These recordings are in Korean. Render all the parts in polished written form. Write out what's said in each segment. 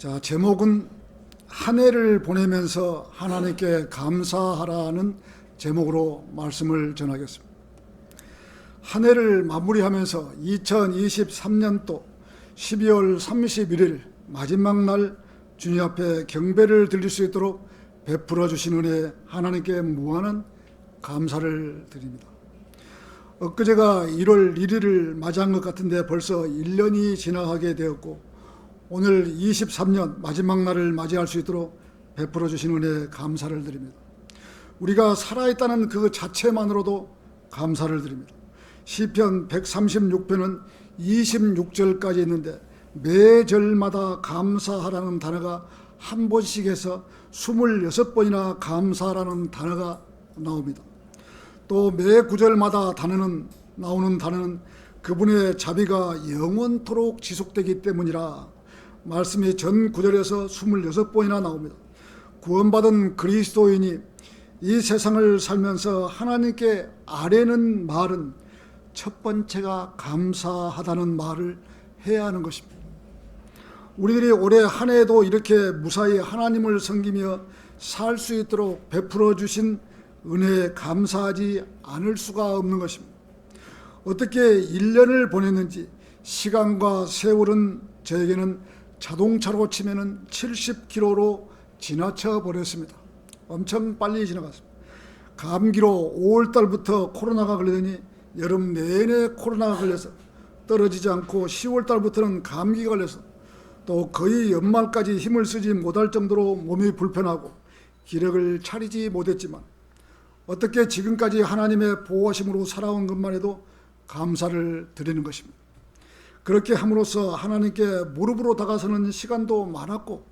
자, 제목은 한 해를 보내면서 하나님께 감사하라는 제목으로 말씀을 전하겠습니다. 한 해를 마무리하면서 2023년도 12월 31일 마지막 날 주님 앞에 경배를 드릴 수 있도록 베풀어 주신 은혜에 하나님께 무한한 감사를 드립니다. 엊그제가 1월 1일을 맞이한 것 같은데 벌써 1년이 지나가게 되었고, 오늘 23년 마지막 날을 맞이할 수 있도록 베풀어 주신 은혜에 감사를 드립니다. 우리가 살아있다는 그 자체만으로도 감사를 드립니다. 시편 136편은 26절까지 있는데 매 절마다 감사하라는 단어가 한 번씩 해서 26번이나 감사하라는 단어가 나옵니다. 또 매 구절마다 나오는 단어는 그분의 자비가 영원토록 지속되기 때문이라 말씀이 전 구절에서 26번이나 나옵니다. 구원받은 그리스도인이 이 세상을 살면서 하나님께 아뢰는 말은 첫 번째가 감사하다는 말을 해야 하는 것입니다. 우리들이 올해 한 해도 이렇게 무사히 하나님을 섬기며 살 수 있도록 베풀어 주신 은혜에 감사하지 않을 수가 없는 것입니다. 어떻게 1년을 보냈는지, 시간과 세월은 저에게는 자동차로 치면 70km로 지나쳐 버렸습니다. 엄청 빨리 지나갔습니다. 감기로 5월달부터 코로나가 걸리더니 여름 내내 코로나가 걸려서 떨어지지 않고 10월달부터는 감기가 걸려서 또 거의 연말까지 힘을 쓰지 못할 정도로 몸이 불편하고 기력을 차리지 못했지만, 어떻게 지금까지 하나님의 보호하심으로 살아온 것만 해도 감사를 드리는 것입니다. 그렇게 함으로써 하나님께 무릎으로 다가서는 시간도 많았고,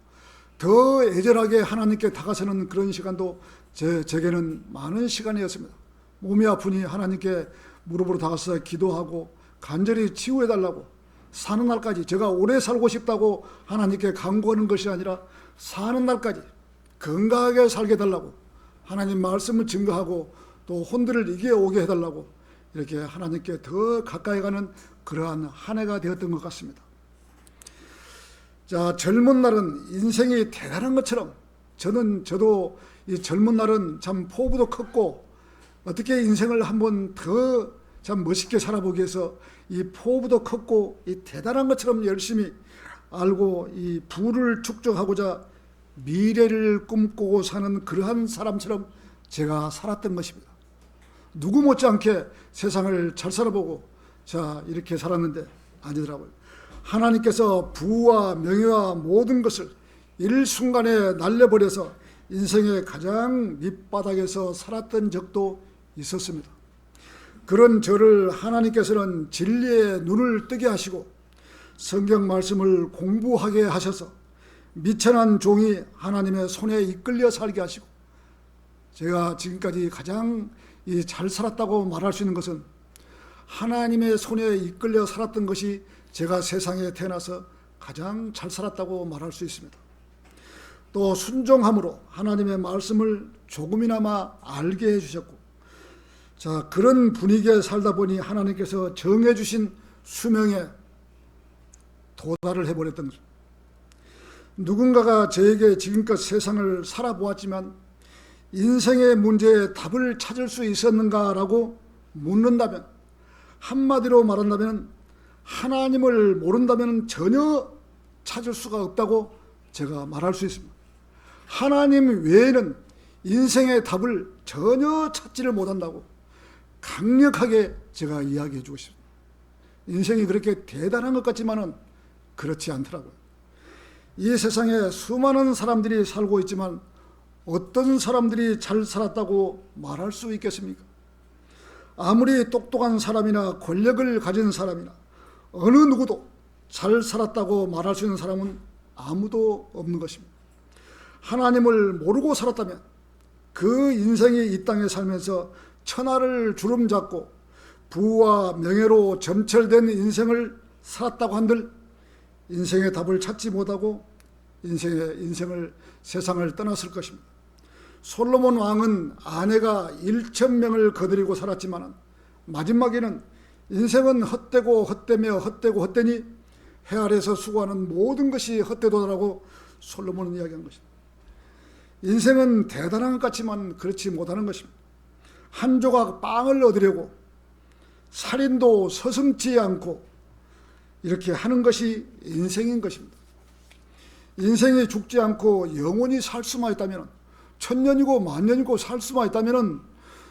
더 애절하게 하나님께 다가서는 그런 시간도 제게는 많은 시간이었습니다. 몸이 아프니 하나님께 무릎으로 다가서 기도하고 간절히 치유해달라고, 사는 날까지, 제가 오래 살고 싶다고 하나님께 간구하는 것이 아니라 사는 날까지 건강하게 살게 해달라고, 하나님 말씀을 증거하고 또 혼들을 이겨오게 해달라고 이렇게 하나님께 더 가까이 가는 그러한 한 해가 되었던 것 같습니다. 자, 젊은 날은 인생이 대단한 것처럼 저도 이 젊은 날은 참 포부도 컸고, 어떻게 인생을 한번 더 참 멋있게 살아보기 위해서 이 포부도 컸고 이 대단한 것처럼 열심히 알고 이 부를 축적하고자 미래를 꿈꾸고 사는 그러한 사람처럼 제가 살았던 것입니다. 누구 못지않게 세상을 잘 살아보고 자 이렇게 살았는데 아니더라고요. 하나님께서 부와 명예와 모든 것을 일순간에 날려버려서 인생의 가장 밑바닥에서 살았던 적도 있었습니다. 그런 저를 하나님께서는 진리의 눈을 뜨게 하시고 성경 말씀을 공부하게 하셔서 미천한 종이 하나님의 손에 이끌려 살게 하시고, 제가 지금까지 가장 잘 살았다고 말할 수 있는 것은 하나님의 손에 이끌려 살았던 것이 제가 세상에 태어나서 가장 잘 살았다고 말할 수 있습니다. 또 순종함으로 하나님의 말씀을 조금이나마 알게 해주셨고, 자 그런 분위기에 살다 보니 하나님께서 정해주신 수명에 도달을 해버렸던 거죠. 누군가가 저에게 지금껏 세상을 살아보았지만 인생의 문제에 답을 찾을 수 있었는가라고 묻는다면, 한마디로 말한다면 하나님을 모른다면 전혀 찾을 수가 없다고 제가 말할 수 있습니다. 하나님 외에는 인생의 답을 전혀 찾지를 못한다고 강력하게 제가 이야기해 주고 싶습니다. 인생이 그렇게 대단한 것 같지만은 그렇지 않더라고요. 이 세상에 수많은 사람들이 살고 있지만 어떤 사람들이 잘 살았다고 말할 수 있겠습니까? 아무리 똑똑한 사람이나 권력을 가진 사람이나 어느 누구도 잘 살았다고 말할 수 있는 사람은 아무도 없는 것입니다. 하나님을 모르고 살았다면 그 인생이 이 땅에 살면서 천하를 주름잡고 부와 명예로 점철된 인생을 살았다고 한들 인생의 답을 찾지 못하고 세상을 떠났을 것입니다. 솔로몬 왕은 아내가 1,000명을 거느리고 살았지만 마지막에는 인생은 헛되고 헛되며 헛되고 헛되니 해 아래서 수고하는 모든 것이 헛되도다라고 솔로몬은 이야기한 것입니다. 인생은 대단한 것 같지만 그렇지 못하는 것입니다. 한 조각 빵을 얻으려고 살인도 서슴지 않고 이렇게 하는 것이 인생인 것입니다. 인생이 죽지 않고 영원히 살 수만 있다면, 천년이고 만년이고 살 수만 있다면,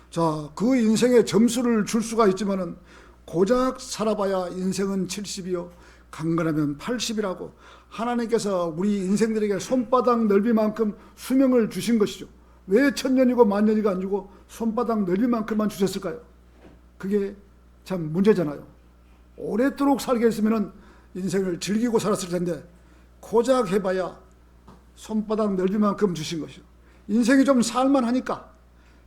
자, 그 인생에 점수를 줄 수가 있지만은 고작 살아봐야 인생은 70이요 강건하면 80이라고 하나님께서 우리 인생들에게 손바닥 넓이만큼 수명을 주신 것이죠. 왜 천년이고 만년이가 안 주고 손바닥 넓이만큼만 주셨을까요? 그게 참 문제잖아요. 오랫도록 살게 했으면 인생을 즐기고 살았을 텐데 고작 해봐야 손바닥 넓이만큼 주신 것이죠. 인생이 좀 살만하니까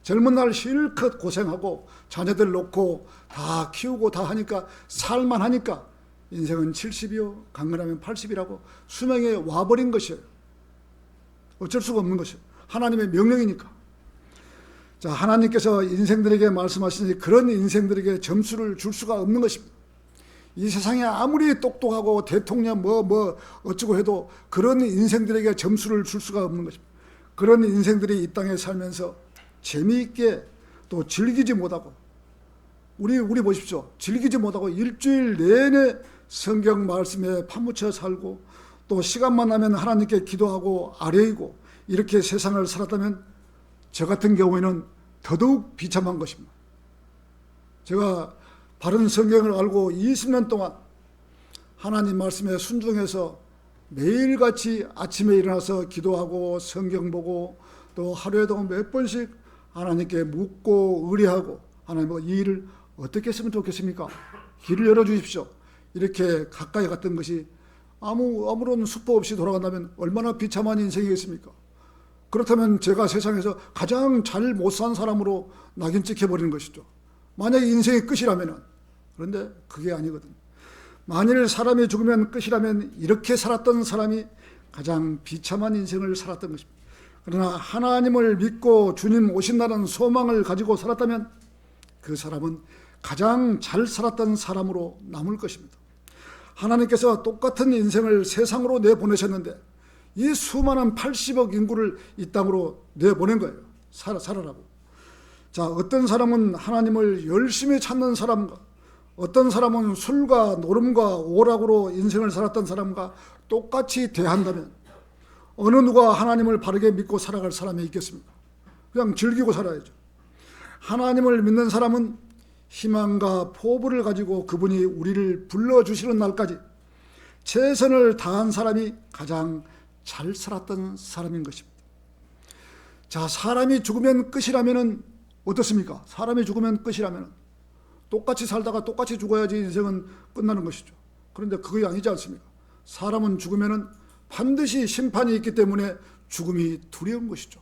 젊은 날 실컷 고생하고 자녀들 놓고 다 키우고 다 하니까 살만하니까 인생은 70이요 강건하면 80이라고 수명에 와버린 것이에요. 어쩔 수가 없는 것이에요. 하나님의 명령이니까. 자, 하나님께서 인생들에게 말씀하시니 그런 인생들에게 점수를 줄 수가 없는 것입니다. 이 세상에 아무리 똑똑하고 대통령 뭐 어쩌고 해도 그런 인생들에게 점수를 줄 수가 없는 것입니다. 그런 인생들이 이 땅에 살면서 재미있게 또 즐기지 못하고 우리 보십시오. 즐기지 못하고 일주일 내내 성경 말씀에 파묻혀 살고 또 시간만 나면 하나님께 기도하고 아뢰이고 이렇게 세상을 살았다면 저 같은 경우에는 더더욱 비참한 것입니다. 제가 바른 성경을 알고 20년 동안 하나님 말씀에 순종해서 매일같이 아침에 일어나서 기도하고 성경 보고 또 하루에도 몇 번씩 하나님께 묻고 의뢰하고 하나님 이 일을 어떻게 했으면 좋겠습니까? 길을 열어주십시오. 이렇게 가까이 갔던 것이 아무런 수포 없이 돌아간다면 얼마나 비참한 인생이겠습니까? 그렇다면 제가 세상에서 가장 잘 못 산 사람으로 낙인 찍혀버리는 것이죠. 만약에 인생의 끝이라면. 그런데 그게 아니거든요. 만일 사람이 죽으면 끝이라면 이렇게 살았던 사람이 가장 비참한 인생을 살았던 것입니다. 그러나 하나님을 믿고 주님 오신다는 소망을 가지고 살았다면 그 사람은 가장 잘 살았던 사람으로 남을 것입니다. 하나님께서 똑같은 인생을 세상으로 내보내셨는데 이 수많은 80억 인구를 이 땅으로 내보낸 거예요. 살아라고. 자, 어떤 사람은 하나님을 열심히 찾는 사람과 어떤 사람은 술과 노름과 오락으로 인생을 살았던 사람과 똑같이 대한다면 어느 누가 하나님을 바르게 믿고 살아갈 사람이 있겠습니까? 그냥 즐기고 살아야죠. 하나님을 믿는 사람은 희망과 포부를 가지고 그분이 우리를 불러주시는 날까지 최선을 다한 사람이 가장 잘 살았던 사람인 것입니다. 자, 사람이 죽으면 끝이라면 어떻습니까? 사람이 죽으면 끝이라면 똑같이 살다가 똑같이 죽어야지 인생은 끝나는 것이죠. 그런데 그게 아니지 않습니까? 사람은 죽으면 반드시 심판이 있기 때문에 죽음이 두려운 것이죠.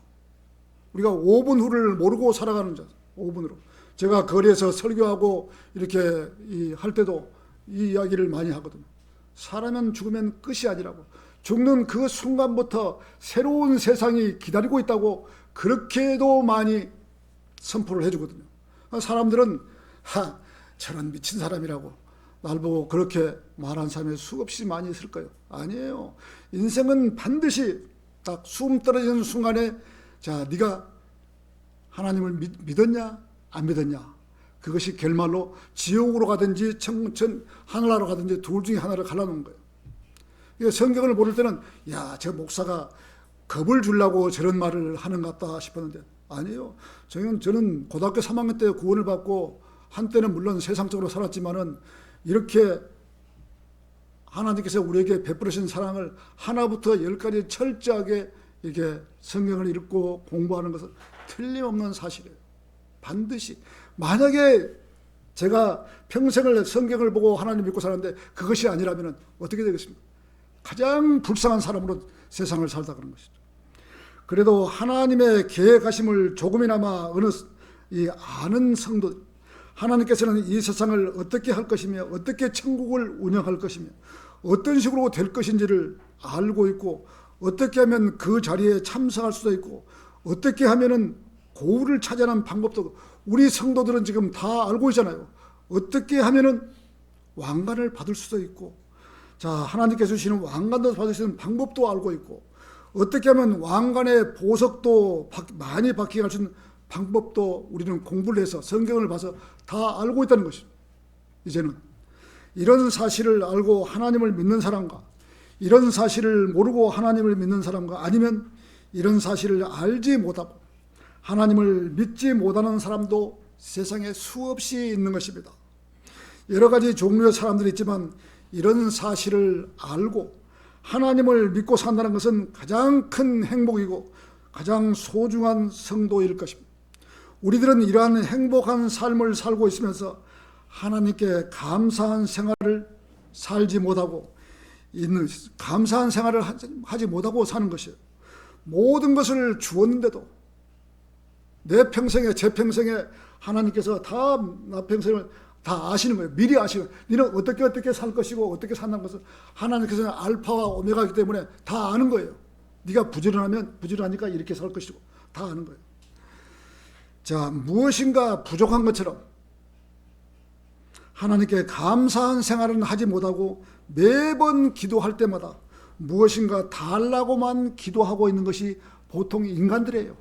우리가 5분 후를 모르고 살아가는 자, 5분으로. 제가 거리에서 설교하고 이렇게 할 때도 이 이야기를 많이 하거든요. 사람은 죽으면 끝이 아니라고. 죽는 그 순간부터 새로운 세상이 기다리고 있다고 그렇게도 많이 선포를 해주거든요. 사람들은 저런 미친 사람이라고 날 보고 그렇게 말한 사람이 수없이 많이 있을 거예요. 아니에요. 인생은 반드시 딱 숨 떨어지는 순간에 자, 네가 하나님을 믿었냐 안 믿었냐, 그것이 결말로 지옥으로 가든지 하늘나라로 가든지 둘 중에 하나를 갈라놓은 거예요. 성경을 모를 때는 야, 저 목사가 겁을 주려고 저런 말을 하는 것 같다 싶었는데 아니에요. 저는 고등학교 3학년 때 구원을 받고 한때는 물론 세상적으로 살았지만은 이렇게 하나님께서 우리에게 베풀으신 사랑을 하나부터 열까지 철저하게 이렇게 성경을 읽고 공부하는 것은 틀림없는 사실이에요. 반드시. 만약에 제가 평생을 성경을 보고 하나님 믿고 살았는데 그것이 아니라면 어떻게 되겠습니까? 가장 불쌍한 사람으로 세상을 살다 그런 것이죠. 그래도 하나님의 계획하심을 조금이나마 아는 성도, 하나님께서는 이 세상을 어떻게 할 것이며 어떻게 천국을 운영할 것이며 어떤 식으로 될 것인지를 알고 있고 어떻게 하면 그 자리에 참석할 수도 있고 어떻게 하면은 고울을 찾아내는 방법도 우리 성도들은 지금 다 알고 있잖아요. 어떻게 하면은 왕관을 받을 수도 있고, 자, 하나님께서 주시는 왕관도 받을 수 있는 방법도 알고 있고, 어떻게 하면 왕관의 보석도 많이 박히게 할 수 있는 방법도 우리는 공부를 해서 성경을 봐서 다 알고 있다는 것입니다. 이제는 이런 사실을 알고 하나님을 믿는 사람과 이런 사실을 모르고 하나님을 믿는 사람과 아니면 이런 사실을 알지 못하고 하나님을 믿지 못하는 사람도 세상에 수없이 있는 것입니다. 여러 가지 종류의 사람들이 있지만 이런 사실을 알고 하나님을 믿고 산다는 것은 가장 큰 행복이고 가장 소중한 성도일 것입니다. 우리들은 이러한 행복한 삶을 살고 있으면서 하나님께 감사한 생활을 살지 못하고 있는, 감사한 생활을 하지 못하고 사는 것이에요. 모든 것을 주었는데도 내 평생에, 제 평생에 하나님께서 다 나 평생을 다 아시는 거예요. 미리 아시는 거예요. 너는 어떻게 살 것이고 어떻게 산다는 것을 하나님께서는 알파와 오메가이기 때문에 다 아는 거예요. 네가 부지런하면 부지런하니까 이렇게 살 것이고 다 아는 거예요. 자, 무엇인가 부족한 것처럼 하나님께 감사한 생활은 하지 못하고 매번 기도할 때마다 무엇인가 달라고만 기도하고 있는 것이 보통 인간들이에요.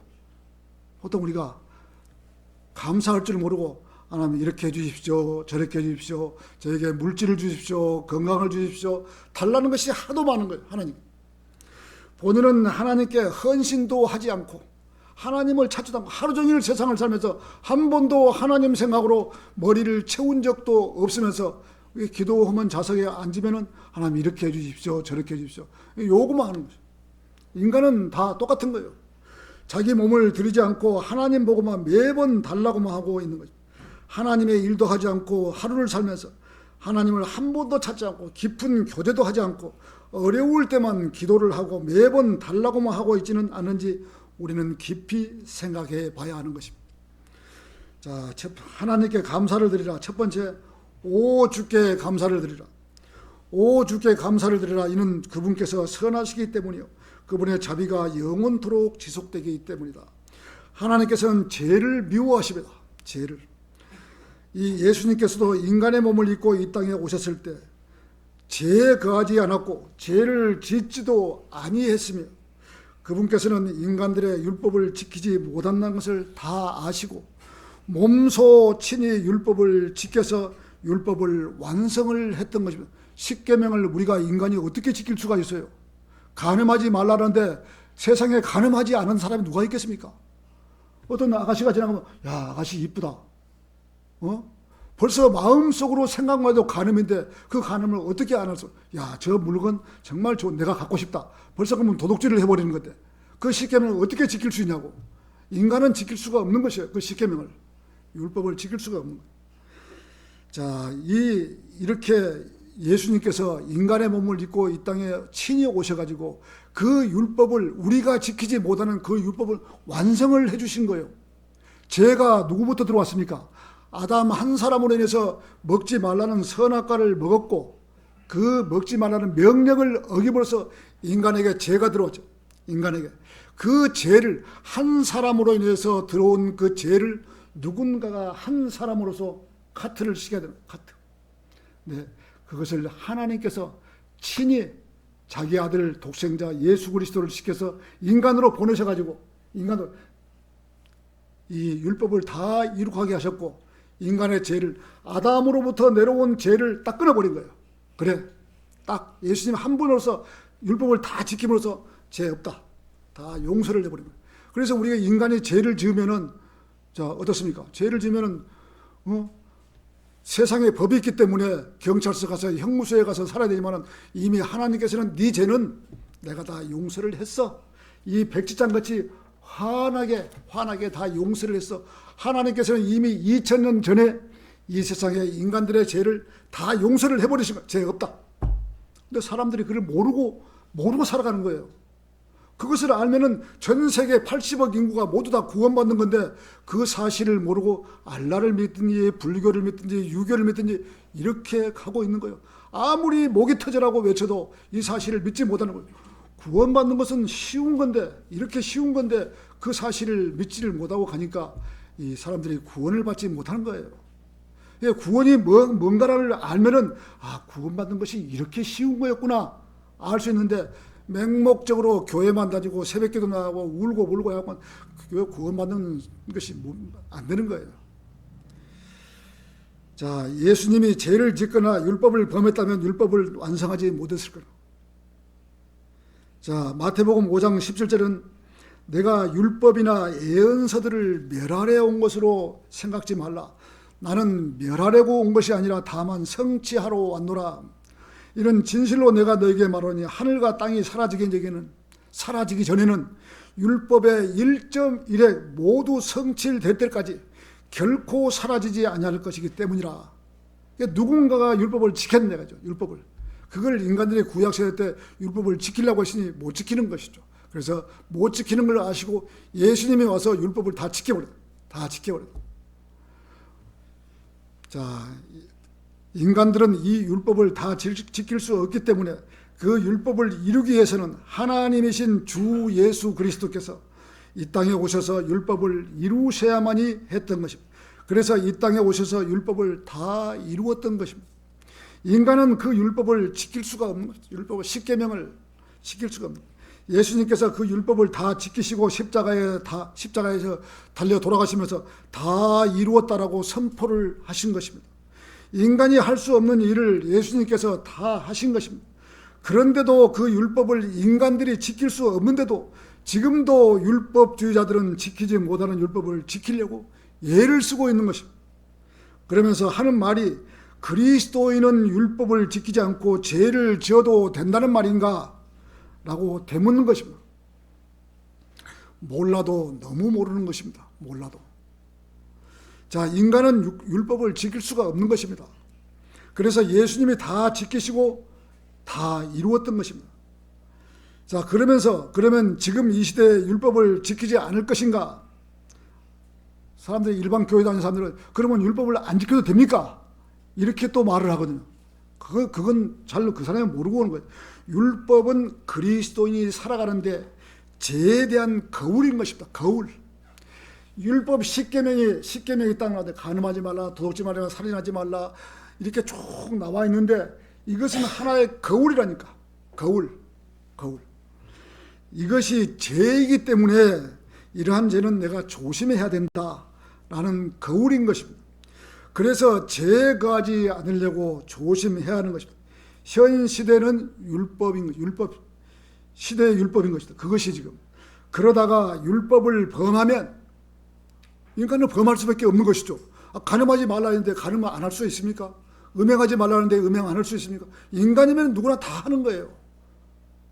보통 우리가 감사할 줄 모르고 하나님 이렇게 해주십시오, 저렇게 해주십시오, 저에게 물질을 주십시오, 건강을 주십시오, 달라는 것이 하도 많은 거예요. 하나님 본인은 하나님께 헌신도 하지 않고 하나님을 찾지도 않고 하루 종일 세상을 살면서 한 번도 하나님 생각으로 머리를 채운 적도 없으면서 기도하면 좌석에 앉으면은 하나님 이렇게 해주십시오, 저렇게 해주십시오, 요구만 하는 거죠. 인간은 다 똑같은 거예요. 자기 몸을 들이지 않고 하나님 보고만 매번 달라고만 하고 있는 거죠. 하나님의 일도 하지 않고 하루를 살면서 하나님을 한 번도 찾지 않고 깊은 교제도 하지 않고 어려울 때만 기도를 하고 매번 달라고만 하고 있지는 않은지 우리는 깊이 생각해 봐야 하는 것입니다. 자, 하나님께 감사를 드리라. 첫 번째, 오 주께 감사를 드리라. 오 주께 감사를 드리라. 이는 그분께서 선하시기 때문이요 그분의 자비가 영원토록 지속되기 때문이다. 하나님께서는 죄를 미워하십니다. 죄를. 이 예수님께서도 인간의 몸을 입고 이 땅에 오셨을 때 죄에 거하지 않았고 죄를 짓지도 아니했으며 그분께서는 인간들의 율법을 지키지 못한다는 것을 다 아시고 몸소 친히 율법을 지켜서 율법을 완성을 했던 것입니다. 십계명을 우리가 인간이 어떻게 지킬 수가 있어요? 간음하지 말라는데 세상에 간음하지 않은 사람이 누가 있겠습니까? 어떤 아가씨가 지나가면 야 아가씨 이쁘다. 벌써 마음속으로 생각만 해도 간음인데 그 간음을 어떻게 안 할 수? 야, 저 물건 정말 좋은 내가 갖고 싶다. 벌써 그러면 도둑질을 해버리는 건데 그 십계명을 어떻게 지킬 수 있냐고. 인간은 지킬 수가 없는 것이에요. 그 십계명을 율법을 지킬 수가 없는 거예요. 자, 이렇게 예수님께서 인간의 몸을 입고 이 땅에 친히 오셔가지고 그 율법을 우리가 지키지 못하는 그 율법을 완성을 해주신 거예요. 죄가 누구부터 들어왔습니까? 아담 한 사람으로 인해서 먹지 말라는 선악과를 먹었고 그 먹지 말라는 명령을 어김으로써 인간에게 죄가 들어왔죠. 인간에게 그 죄를 한 사람으로 인해서 들어온 그 죄를 누군가가 한 사람으로서 카트를 시켜야 되는 카트. 네, 그것을 하나님께서 친히 자기 아들 독생자 예수 그리스도를 시켜서 인간으로 보내셔가지고 인간으로 이 율법을 다 이룩하게 하셨고 인간의 죄를 아담으로부터 내려온 죄를 딱 끊어버린 거예요. 그래, 딱 예수님 한 분으로서 율법을 다 지킴으로써 죄 없다. 다 용서를 해버린 거예요. 그래서 우리가 인간이 죄를 지으면은 자 어떻습니까? 죄를 지으면은 세상에 법이 있기 때문에 경찰서 가서 형무소에 가서 살아야 되지만은 이미 하나님께서는 네 죄는 내가 다 용서를 했어. 이 백지장같이 환하게 다 용서를 했어. 하나님께서는 이미 2000년 전에 이 세상의 인간들의 죄를 다 용서를 해버리신 거예요. 죄 없다. 근데 사람들이 그걸 모르고 살아가는 거예요. 그것을 알면은 전 세계 80억 인구가 모두 다 구원받는 건데 그 사실을 모르고 알라를 믿든지 불교를 믿든지 유교를 믿든지 이렇게 가고 있는 거예요. 아무리 목이 터져라고 외쳐도 이 사실을 믿지 못하는 거예요. 구원받는 것은 쉬운 건데 이렇게 쉬운 건데 그 사실을 믿지를 못하고 가니까 이 사람들이 구원을 받지 못하는 거예요. 구원이 뭔가를 알면은 구원받는 것이 이렇게 쉬운 거였구나 알 수 있는데 맹목적으로 교회만 다니고 새벽기도 나가고 울고 불고 하면 구원받는 것이 안 되는 거예요. 자, 예수님이 죄를 짓거나 율법을 범했다면 율법을 완성하지 못했을 거예요. 자, 마태복음 5장 17절은 내가 율법이나 예언서들을 멸하려 온 것으로 생각지 말라. 나는 멸하려고 온 것이 아니라 다만 성취하러 왔노라. 이런 진실로 내가 너에게 말하니 하늘과 땅이 사라지기 전에는 율법의 1.1획 모두 성취될 때까지 결코 사라지지 아니할 것이기 때문이라. 누군가가 율법을 지켰네 가죠. 율법을. 그걸 인간들이 구약시대 때 율법을 지키려고 했으니 못 지키는 것이죠. 그래서 못 지키는 걸 아시고 예수님이 와서 율법을 다 지켜버렸다. 다 지켜버렸다. 자, 인간들은 이 율법을 다 지킬 수 없기 때문에 그 율법을 이루기 위해서는 하나님이신 주 예수 그리스도께서 이 땅에 오셔서 율법을 이루셔야만이 했던 것입니다. 그래서 이 땅에 오셔서 율법을 다 이루었던 것입니다. 인간은 그 율법을 지킬 수가 없는 것이죠. 율법을 십계명을 지킬 수가 없는 것이죠. 예수님께서 그 율법을 다 지키시고 십자가에서 달려 돌아가시면서 다 이루었다라고 선포를 하신 것입니다. 인간이 할 수 없는 일을 예수님께서 다 하신 것입니다. 그런데도 그 율법을 인간들이 지킬 수 없는데도 지금도 율법주의자들은 지키지 못하는 율법을 지키려고 애를 쓰고 있는 것입니다. 그러면서 하는 말이 그리스도인은 율법을 지키지 않고 죄를 지어도 된다는 말인가? 라고 되묻는 것입니다. 몰라도 너무 모르는 것입니다. 몰라도. 자, 인간은 율법을 지킬 수가 없는 것입니다. 그래서 예수님이 다 지키시고 다 이루었던 것입니다. 자, 그러면 지금 이 시대에 율법을 지키지 않을 것인가? 사람들이 일반 교회 다니는 사람들은 그러면 율법을 안 지켜도 됩니까? 이렇게 또 말을 하거든요. 그건 잘로 그 사람이 모르고 오는 거예요. 율법은 그리스도인이 살아가는데 죄에 대한 거울인 것입니다. 거울. 율법 십계명이 딱 나와요. 간음하지 말라, 도둑질 말라, 살인하지 말라 이렇게 쭉 나와 있는데 이것은 하나의 거울이라니까. 거울. 이것이 죄이기 때문에 이러한 죄는 내가 조심해야 된다라는 거울인 것입니다. 그래서 죄에 거하지 않으려고 조심해야 하는 것입니다. 현 시대는 시대의 율법인 것이다. 그것이 지금. 그러다가 율법을 범하면 인간은 범할 수밖에 없는 것이죠. 간음하지 말라 했는데 간음을 안 할 수 있습니까? 음행하지 말라 했는데 음행 안 할 수 있습니까? 인간이면 누구나 다 하는 거예요.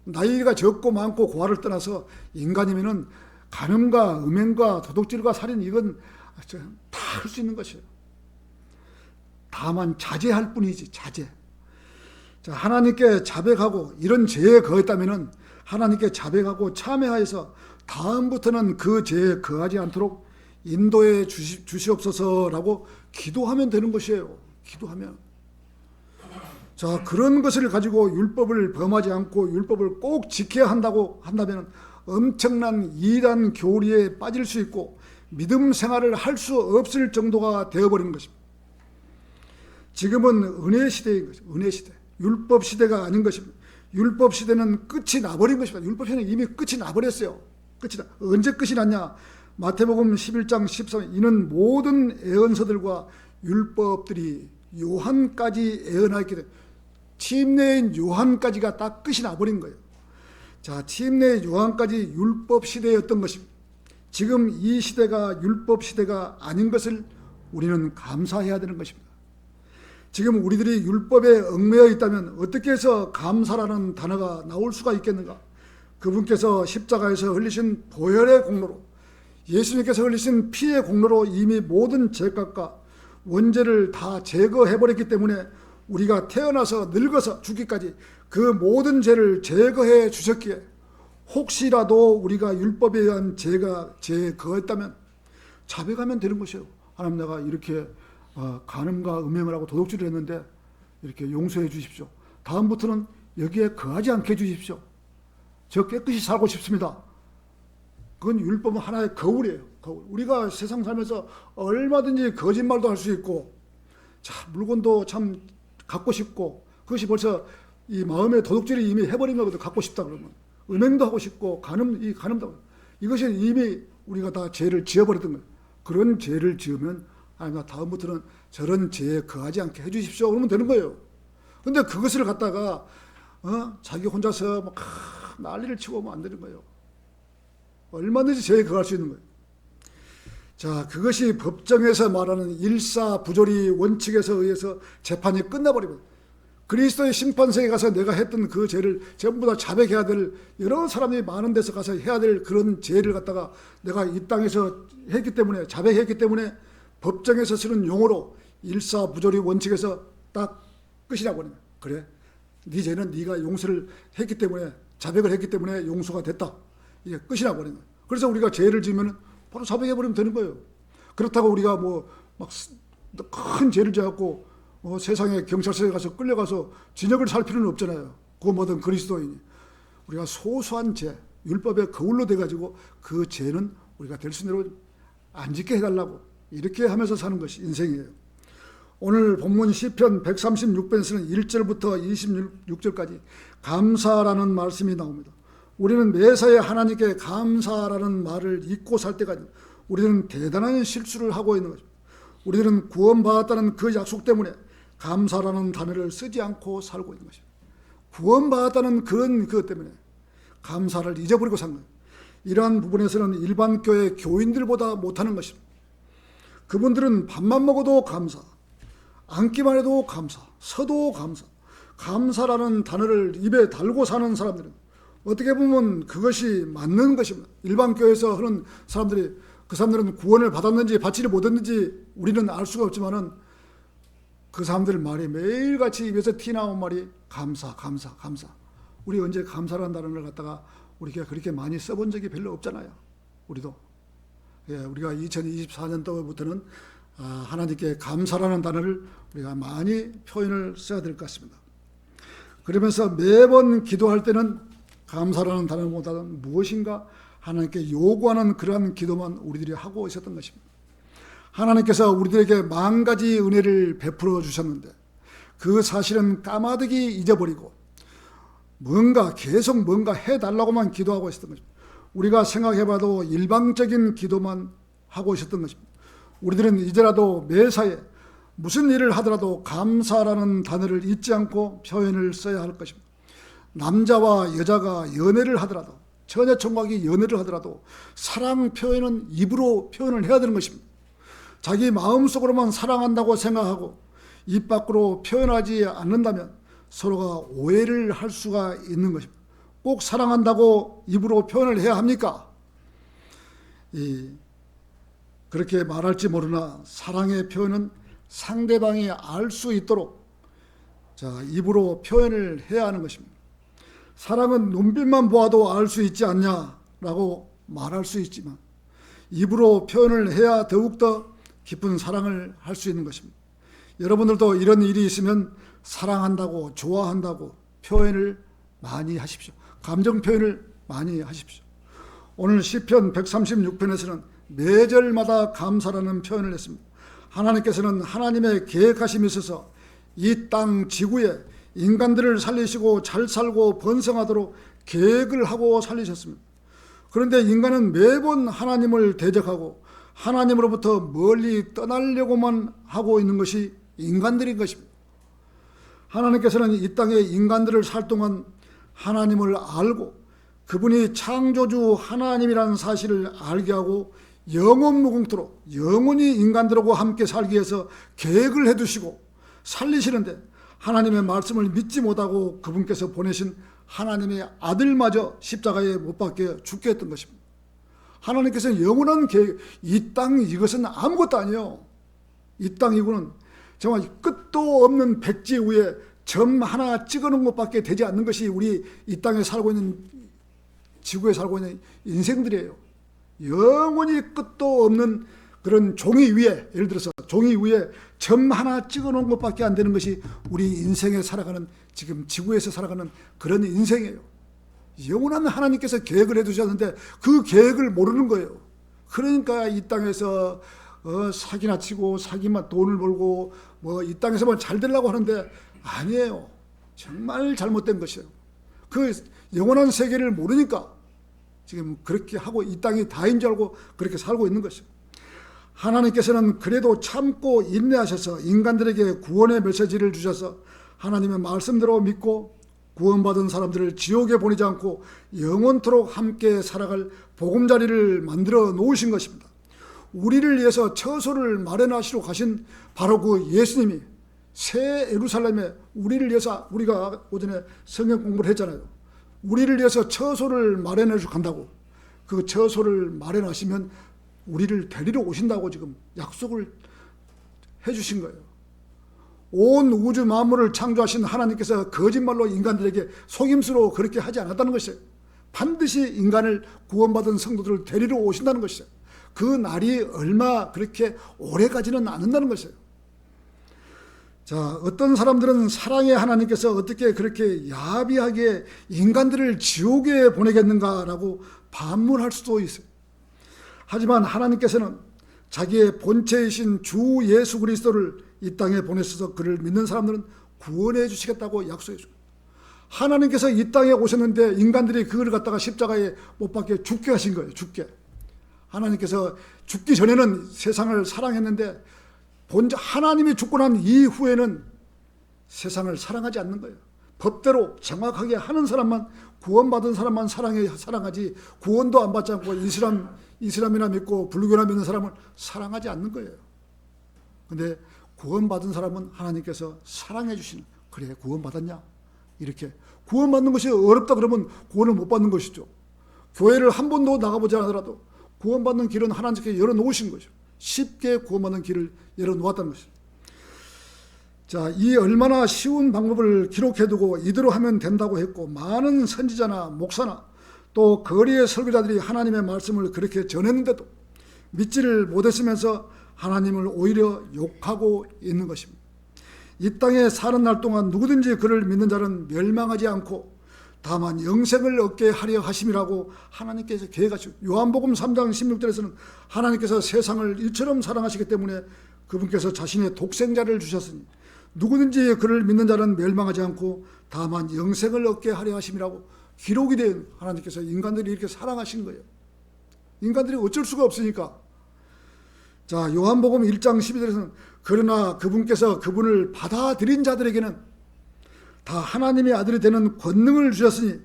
나이가 적고 많고 고아를 떠나서 인간이면은 간음과 음행과 도둑질과 살인 이건 다 할 수 있는 것이에요. 다만 자제할 뿐이지, 자제. 자, 하나님께 자백하고 이런 죄에 거했다면은 하나님께 자백하고 참회하여서 다음부터는 그 죄에 거하지 않도록 인도해 주시옵소서라고 기도하면 되는 것이에요. 기도하면. 자, 그런 것을 가지고 율법을 범하지 않고 율법을 꼭 지켜야 한다면 엄청난 이단 교리에 빠질 수 있고 믿음 생활을 할 수 없을 정도가 되어버리는 것입니다. 지금은 은혜 시대인 것입니다. 은혜 시대. 율법 시대가 아닌 것입니다. 율법 시대는 끝이 나버린 것입니다. 율법 시대는 이미 끝이 나버렸어요. 언제 끝이 났냐? 마태복음 11장 13절 이는 모든 예언서들과 율법들이 요한까지 예언하였기 때문에 침례인 요한까지가 다 끝이 나버린 거예요. 자, 침례 요한까지 율법 시대였던 것입니다. 지금 이 시대가 율법 시대가 아닌 것을 우리는 감사해야 되는 것입니다. 지금 우리들이 율법에 얽매여 있다면 어떻게 해서 감사라는 단어가 나올 수가 있겠는가? 그분께서 십자가에서 흘리신 보혈의 공로로 예수님께서 흘리신 피의 공로로 이미 모든 죄값과 원죄를 다 제거해버렸기 때문에 우리가 태어나서 늙어서 죽기까지 그 모든 죄를 제거해 주셨기에 혹시라도 우리가 율법에 의한 죄에 거했다면 자백하면 되는 것이에요. 하나님, 내가 이렇게 간음과 음행을 하고 도둑질을 했는데 이렇게 용서해 주십시오. 다음부터는 여기에 거하지 않게 해주십시오. 저 깨끗이 살고 싶습니다. 그건 율법은 하나의 거울이에요. 거울. 우리가 세상 살면서 얼마든지 거짓말도 할 수 있고, 자, 물건도 참 갖고 싶고, 그것이 벌써 이 마음의 도둑질이 이미 해버린 거거든. 갖고 싶다 그러면 음행도 하고 싶고 간음도 이것이 이미 우리가 다 죄를 지어버렸던 거예요. 그런 죄를 지으면 하나님 다음부터는 저런 죄에 거하지 않게 해주십시오 그러면 되는 거예요. 근데 그것을 갖다가 자기 혼자서 막 난리를 치고 오면 안 되는 거예요. 얼마든지 죄에 거할 수 있는 거예요. 자, 그것이 법정에서 말하는 일사부조리 원칙에서 의해서 재판이 끝나버리거든요. 그리스도의 심판석에 가서 내가 했던 그 죄를 전부 다 자백해야 될, 여러 사람이 많은 데서 가서 해야 될 그런 죄를 갖다가 내가 이 땅에서 했기 때문에, 자백했기 때문에 법정에서 쓰는 용어로 일사부조리 원칙에서 딱 끝이라고 하는 거예요. 그래, 네 죄는 네가 용서를 했기 때문에, 자백을 했기 때문에 용서가 됐다. 이게 끝이라고 하는 거예요. 그래서 우리가 죄를 지으면 바로 자백해버리면 되는 거예요. 그렇다고 우리가 뭐 막 큰 죄를 지었고 세상에 경찰서에 가서 끌려가서 진역을 살 필요는 없잖아요. 그거 뭐든 그리스도인이. 우리가 소소한 죄, 율법의 거울로 돼가지고 그 죄는 우리가 될 수 있는 대로 안 짓게 해달라고 이렇게 하면서 사는 것이 인생이에요. 오늘 본문 시편 136편에서는 1절부터 26절까지 감사라는 말씀이 나옵니다. 우리는 매사에 하나님께 감사라는 말을 잊고 살 때가 있는, 우리는 대단한 실수를 하고 있는 것입니다. 우리들은 구원받았다는 그 약속 때문에 감사라는 단어를 쓰지 않고 살고 있는 것입니다. 구원받았다는 그런 것 때문에 감사를 잊어버리고 산 거예요. 이러한 부분에서는 일반 교회 교인들보다 못하는 것입니다. 그분들은 밥만 먹어도 감사, 앉기만 해도 감사, 서도 감사, 감사라는 단어를 입에 달고 사는 사람들은 어떻게 보면 그것이 맞는 것입니다. 일반 교회에서 하는 사람들이, 그 사람들은 구원을 받았는지 받지를 못했는지 우리는 알 수가 없지만은 그 사람들 말이 매일같이 입에서 튀나온 말이 감사, 감사, 감사. 우리 언제 감사라는 단어를 갖다가 우리가 그렇게 많이 써본 적이 별로 없잖아요. 우리도. 예, 우리가 2024년도부터는 하나님께 감사라는 단어를 우리가 많이 표현을 써야 될 것 같습니다. 그러면서 매번 기도할 때는 감사라는 단어보다는 무엇인가 하나님께 요구하는 그러한 기도만 우리들이 하고 있었던 것입니다. 하나님께서 우리들에게 만 가지 은혜를 베풀어 주셨는데 그 사실은 까마득히 잊어버리고 계속 뭔가 해달라고만 기도하고 있었던 것입니다. 우리가 생각해봐도 일방적인 기도만 하고 있었던 것입니다. 우리들은 이제라도 매사에 무슨 일을 하더라도 감사라는 단어를 잊지 않고 표현을 써야 할 것입니다. 남자와 여자가 연애를 하더라도, 처녀 총각이 연애를 하더라도 사랑 표현은 입으로 표현을 해야 되는 것입니다. 자기 마음속으로만 사랑한다고 생각하고 입 밖으로 표현하지 않는다면 서로가 오해를 할 수가 있는 것입니다. 꼭 사랑한다고 입으로 표현을 해야 합니까? 그렇게 말할지 모르나 사랑의 표현은 상대방이 알 수 있도록 입으로 표현을 해야 하는 것입니다. 사랑은 눈빛만 보아도 알 수 있지 않냐라고 말할 수 있지만 입으로 표현을 해야 더욱더 깊은 사랑을 할 수 있는 것입니다. 여러분들도 이런 일이 있으면 사랑한다고, 좋아한다고 표현을 많이 하십시오. 감정 표현을 많이 하십시오. 오늘 시편 136편에서는 네 절마다 감사라는 표현을 했습니다. 하나님께서는 하나님의 계획하심이 있어서 이 땅 지구에 인간들을 살리시고 잘 살고 번성하도록 계획을 하고 살리셨습니다. 그런데 인간은 매번 하나님을 대적하고 하나님으로부터 멀리 떠나려고만 하고 있는 것이 인간들인 것입니다. 하나님께서는 이 땅에 인간들을 살 동안 하나님을 알고 그분이 창조주 하나님이라는 사실을 알게 하고 영원무궁토록 영원히 인간들하고 함께 살기 위해서 계획을 해두시고 살리시는데 하나님의 말씀을 믿지 못하고 그분께서 보내신 하나님의 아들마저 십자가에 못 박혀 죽게 했던 것입니다. 하나님께서는 영원한 계획, 이 땅 이것은 아무것도 아니에요. 이 땅 이거는 정말 끝도 없는 백지 위에 점 하나 찍어놓은 것밖에 되지 않는 것이 우리 이 땅에 살고 있는, 지구에 살고 있는 인생들이에요. 영원히 끝도 없는 그런 종이 위에, 예를 들어서 종이 위에 점 하나 찍어놓은 것밖에 안 되는 것이 우리 인생에 살아가는, 지금 지구에서 살아가는 그런 인생이에요. 영원한 하나님께서 계획을 해두셨는데 그 계획을 모르는 거예요. 그러니까 이 땅에서 사기나 치고 사기만 돈을 벌고 이 땅에서만 잘 되려고 하는데 아니에요. 정말 잘못된 것이에요. 그 영원한 세계를 모르니까 지금 그렇게 하고 이 땅이 다인 줄 알고 그렇게 살고 있는 것이에요. 하나님께서는 그래도 참고 인내하셔서 인간들에게 구원의 메시지를 주셔서 하나님의 말씀대로 믿고 구원받은 사람들을 지옥에 보내지 않고 영원토록 함께 살아갈 보금자리를 만들어 놓으신 것입니다. 우리를 위해서 처소를 마련하시러 가신 바로 그 예수님이 새 예루살렘에 우리를 위해서, 우리가 오전에 성경 공부를 했잖아요. 우리를 위해서 처소를 마련해 주러 간다고. 그 처소를 마련하시면 우리를 데리러 오신다고 지금 약속을 해주신 거예요. 온 우주 만물을 창조하신 하나님께서 거짓말로 인간들에게 속임수로 그렇게 하지 않았다는 것이에요. 반드시 인간을 구원받은 성도들을 데리러 오신다는 것이에요. 그 날이 얼마 그렇게 오래가지는 않는다는 것이에요. 자, 어떤 사람들은 사랑의 하나님께서 어떻게 그렇게 야비하게 인간들을 지옥에 보내겠는가라고 반문할 수도 있어요. 하지만 하나님께서는 자기의 본체이신 주 예수 그리스도를 이 땅에 보내셔서 그를 믿는 사람들은 구원해 주시겠다고 약속해 주고, 하나님께서 이 땅에 오셨는데 인간들이 그걸 갖다가 십자가에 못 박게 죽게 하신 거예요. 죽게. 하나님께서 죽기 전에는 세상을 사랑했는데 하나님이 죽고 난 이후에는 세상을 사랑하지 않는 거예요. 법대로 정확하게 하는 사람만, 구원받은 사람만 사랑하지 구원도 안 받지 않고 이슬람이나 믿고 불교나 믿는 사람을 사랑하지 않는 거예요. 근데 구원받은 사람은 하나님께서 사랑해 주시는, 그래 구원받았냐? 이렇게 구원받는 것이 어렵다 그러면 구원을 못 받는 것이죠. 교회를 한 번도 나가보지 않더라도 구원받는 길은 하나님께 열어놓으신 거죠. 쉽게 구원받는 길을 열어놓았다는 것이죠. 자, 이 얼마나 쉬운 방법을 기록해두고 이대로 하면 된다고 했고, 많은 선지자나 목사나 또 거리의 설교자들이 하나님의 말씀을 그렇게 전했는데도 믿지를 못했으면서 하나님을 오히려 욕하고 있는 것입니다. 이 땅에 사는 날 동안 누구든지 그를 믿는 자는 멸망하지 않고 다만 영생을 얻게 하려 하심이라고 하나님께서 계획하시고, 요한복음 3장 16절에서는 하나님께서 세상을 이처럼 사랑하시기 때문에 그분께서 자신의 독생자를 주셨으니 누구든지 그를 믿는 자는 멸망하지 않고 다만 영생을 얻게 하려 하심이라고 기록이 된, 하나님께서 인간들이 이렇게 사랑하신 거예요. 인간들이 어쩔 수가 없으니까. 자, 요한복음 1장 12절에서는 그러나 그분께서 그분을 받아들인 자들에게는 다 하나님의 아들이 되는 권능을 주셨으니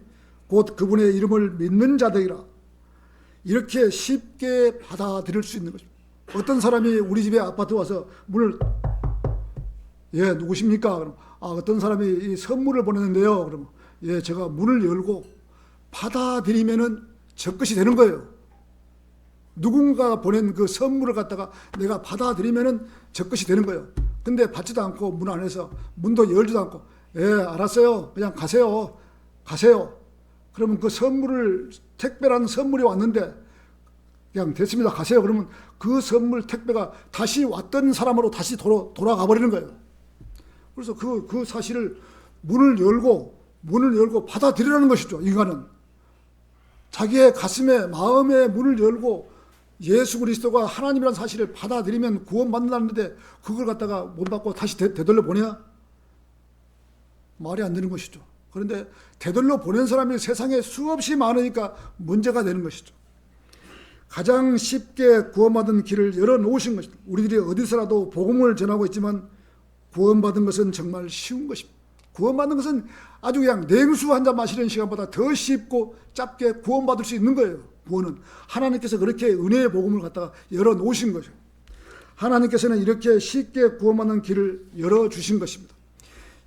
곧 그분의 이름을 믿는 자들이라. 이렇게 쉽게 받아들일 수 있는 것입니다. 어떤 사람이 우리 집에 아파트 와서 문을, 예, 누구십니까? 그럼 어떤 사람이 이 선물을 보냈는데요. 그러면 예, 제가 문을 열고 받아들이면은 저 것이 되는 거예요. 누군가가 보낸 그 선물을 갖다가 내가 받아들이면은 저 것이 되는 거예요. 근데 받지도 않고 문 안에서 문도 열지도 않고, 예, 알았어요. 그냥 가세요. 가세요. 그러면 그 선물을, 택배라는 선물이 왔는데 그냥 됐습니다. 가세요. 그러면 그 선물 택배가 다시 왔던 사람으로 다시 돌아가 버리는 거예요. 그래서 그 사실을 문을 열고 받아들이라는 것이죠. 인간은 자기의 가슴에, 마음의 문을 열고 예수 그리스도가 하나님이라는 사실을 받아들이면 구원받는다는데 그걸 갖다가 못 받고 다시 되돌려 보내야 말이 안 되는 것이죠. 그런데 되돌려 보낸 사람이 세상에 수없이 많으니까 문제가 되는 것이죠. 가장 쉽게 구원받은 길을 열어놓으신 것입니다. 우리들이 어디서라도 복음을 전하고 있지만 구원받은 것은 정말 쉬운 것입니다. 구원받는 것은 아주 그냥 냉수 한 잔 마시는 시간보다 더 쉽고 짧게 구원받을 수 있는 거예요. 구원은 하나님께서 그렇게 은혜의 복음을 갖다가 열어놓으신 거죠. 하나님께서는 이렇게 쉽게 구원받는 길을 열어주신 것입니다.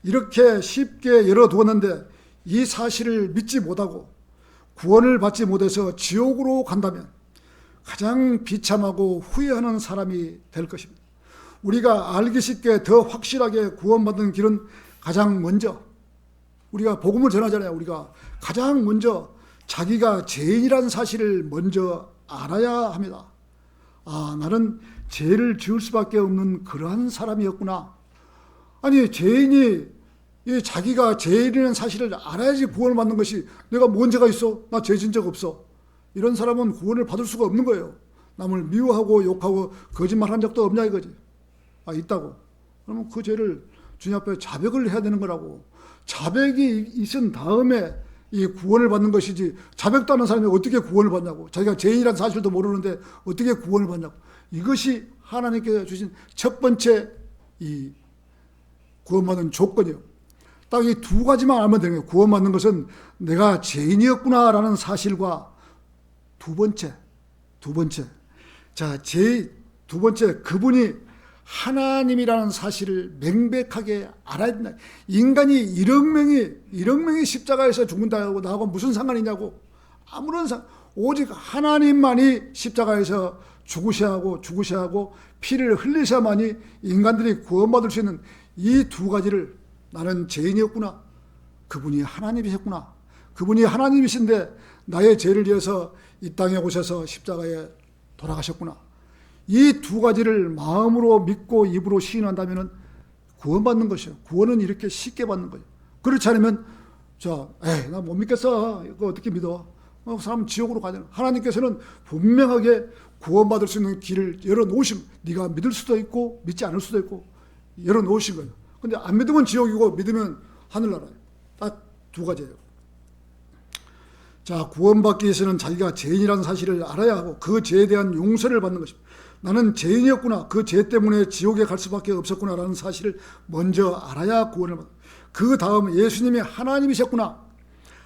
이렇게 쉽게 열어두었는데 이 사실을 믿지 못하고 구원을 받지 못해서 지옥으로 간다면 가장 비참하고 후회하는 사람이 될 것입니다. 우리가 알기 쉽게 더 확실하게 구원받는 길은 가장 먼저, 우리가 복음을 전하잖아요. 우리가 가장 먼저 자기가 죄인이라는 사실을 먼저 알아야 합니다. 아, 나는 죄를 지을 수밖에 없는 그러한 사람이었구나. 아니, 죄인이 자기가 죄인이라는 사실을 알아야지 구원을 받는 것이, 내가 뭔 죄가 있어? 나 죄 진 적 없어. 이런 사람은 구원을 받을 수가 없는 거예요. 남을 미워하고 욕하고 거짓말한 적도 없냐 이거지. 아, 있다고. 그러면 그 죄를 주님 앞에 자백을 해야 되는 거라고. 자백이 있은 다음에 이 구원을 받는 것이지, 자백도 하는 사람이 어떻게 구원을 받냐고. 자기가 죄인이라는 사실도 모르는데 어떻게 구원을 받냐고. 이것이 하나님께서 주신 첫 번째 이 구원받는 조건이에요. 딱 이 두 가지만 알면 되는 거예요. 구원받는 것은 내가 죄인이었구나라는 사실과 두 번째. 자, 두 번째, 그분이 하나님이라는 사실을 명백하게 알아야 된다. 인간이 1억 명이 십자가에서 죽는다고 나하고 무슨 상관이냐고. 아무런 오직 하나님만이 십자가에서 죽으셔야 하고 피를 흘리셔야만이 인간들이 구원받을 수 있는 이 두 가지를, 나는 죄인이었구나, 그분이 하나님이셨구나, 그분이 하나님이신데 나의 죄를 위해서 이 땅에 오셔서 십자가에 돌아가셨구나, 이 두 가지를 마음으로 믿고 입으로 시인한다면 구원받는 것이요. 구원은 이렇게 쉽게 받는 거예요. 그렇지 않으면 나 못 믿겠어, 이거 어떻게 믿어, 사람 지옥으로 가잖아. 하나님께서는 분명하게 구원받을 수 있는 길을 열어놓으신, 네가 믿을 수도 있고 믿지 않을 수도 있고 열어놓으신 거예요. 근데 안 믿으면 지옥이고 믿으면 하늘나라예요. 딱 두 가지예요. 자, 구원받기 위해서는 자기가 죄인이라는 사실을 알아야 하고 그 죄에 대한 용서를 받는 것입니다. 나는 죄인이었구나, 그 죄 때문에 지옥에 갈 수밖에 없었구나라는 사실을 먼저 알아야 구원을 받는, 그 다음 예수님이 하나님이셨구나,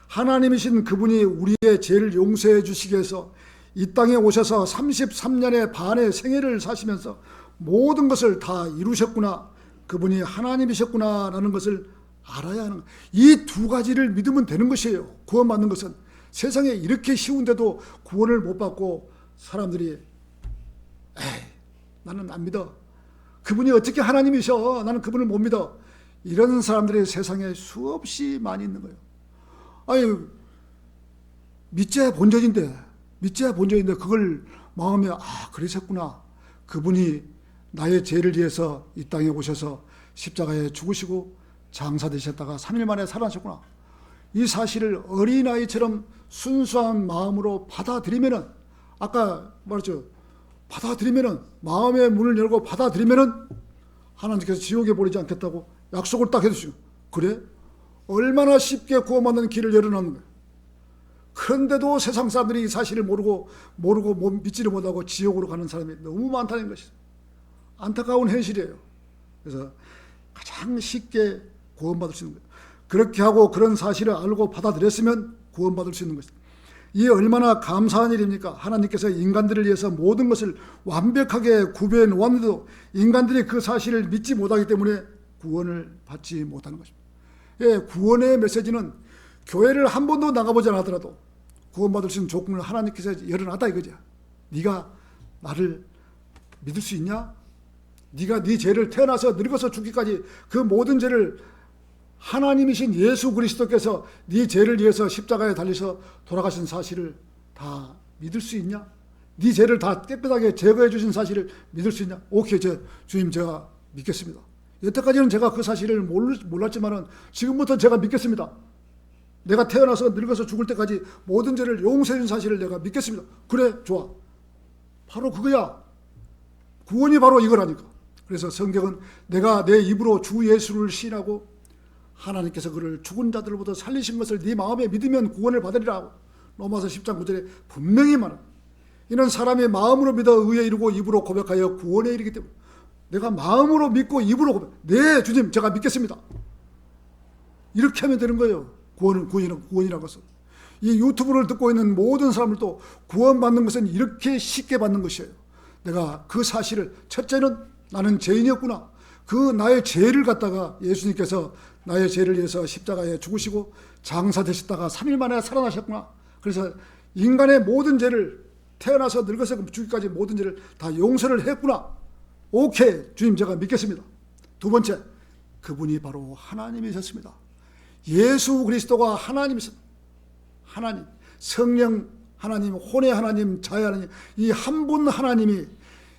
하나님이신 그분이 우리의 죄를 용서해 주시기 위해서 이 땅에 오셔서 33년의 반의 생애를 사시면서 모든 것을 다 이루셨구나, 그분이 하나님이셨구나라는 것을 알아야 하는, 이 두 가지를 믿으면 되는 것이에요. 구원받는 것은. 세상에 이렇게 쉬운데도 구원을 못 받고 사람들이 나는 안 믿어, 그분이 어떻게 하나님이셔, 나는 그분을 못 믿어, 이런 사람들이 세상에 수없이 많이 있는 거예요. 아니, 믿자야 본전인데 그걸 마음에 그러셨구나, 그분이 나의 죄를 위해서 이 땅에 오셔서 십자가에 죽으시고 장사되셨다가 3일 만에 살아나셨구나, 이 사실을 어린아이처럼 순수한 마음으로 받아들이면은, 아까 말했죠, 받아들이면은, 마음의 문을 열고 받아들이면은 하나님께서 지옥에 보내지 않겠다고 약속을 딱 해주시고, 그래? 얼마나 쉽게 구원받는 길을 열어놓는 거예요. 그런데도 세상 사람들이 이 사실을 모르고 믿지를 못하고 지옥으로 가는 사람이 너무 많다는 것이죠. 안타까운 현실이에요. 그래서 가장 쉽게 구원받을 수 있는 거예요. 그렇게 하고 그런 사실을 알고 받아들였으면 구원받을 수 있는 것입니다. 이 얼마나 감사한 일입니까? 하나님께서 인간들을 위해서 모든 것을 완벽하게 구비해 놓았는데도 인간들이 그 사실을 믿지 못하기 때문에 구원을 받지 못하는 것입니다. 예, 구원의 메시지는 교회를 한 번도 나가보지 않았더라도 구원받을 수 있는 조건을 하나님께서 열어놨다 이거죠. 네가 나를 믿을 수 있냐? 네가 네 죄를 태어나서 늙어서 죽기까지 그 모든 죄를 하나님이신 예수 그리스도께서 네 죄를 위해서 십자가에 달려서 돌아가신 사실을 다 믿을 수 있냐? 네 죄를 다 깨끗하게 제거해 주신 사실을 믿을 수 있냐? 오케이, 주님 제가 믿겠습니다. 여태까지는 제가 그 사실을 몰랐지만은 지금부터 제가 믿겠습니다. 내가 태어나서 늙어서 죽을 때까지 모든 죄를 용서해 준 사실을 내가 믿겠습니다. 그래, 좋아. 바로 그거야. 구원이 바로 이거라니까. 그래서 성경은 내가 내 입으로 주 예수를 시인하고 하나님께서 그를 죽은 자들로부터 살리신 것을 네 마음에 믿으면 구원을 받으리라. 로마서 10장 9절에 분명히 말합니다. 이는 사람이 마음으로 믿어 의에 이르고 입으로 고백하여 구원에 이르기 때문에, 내가 마음으로 믿고 입으로 고백, 네 주님 제가 믿겠습니다, 이렇게 하면 되는 거예요. 구원이라는 것은. 이 유튜브를 듣고 있는 모든 사람들도 구원받는 것은 이렇게 쉽게 받는 것이에요. 내가 그 사실을, 첫째는 나는 죄인이었구나, 그 나의 죄를 갖다가 예수님께서 나의 죄를 위해서 십자가에 죽으시고 장사되셨다가 3일 만에 살아나셨구나. 그래서 인간의 모든 죄를, 태어나서 늙어서 죽기까지 모든 죄를 다 용서를 했구나. 오케이, 주님 제가 믿겠습니다. 두 번째, 그분이 바로 하나님이셨습니다. 예수 그리스도가 하나님이십니다. 하나님, 성령 하나님, 혼의 하나님, 자의 하나님, 이 한 분 하나님이,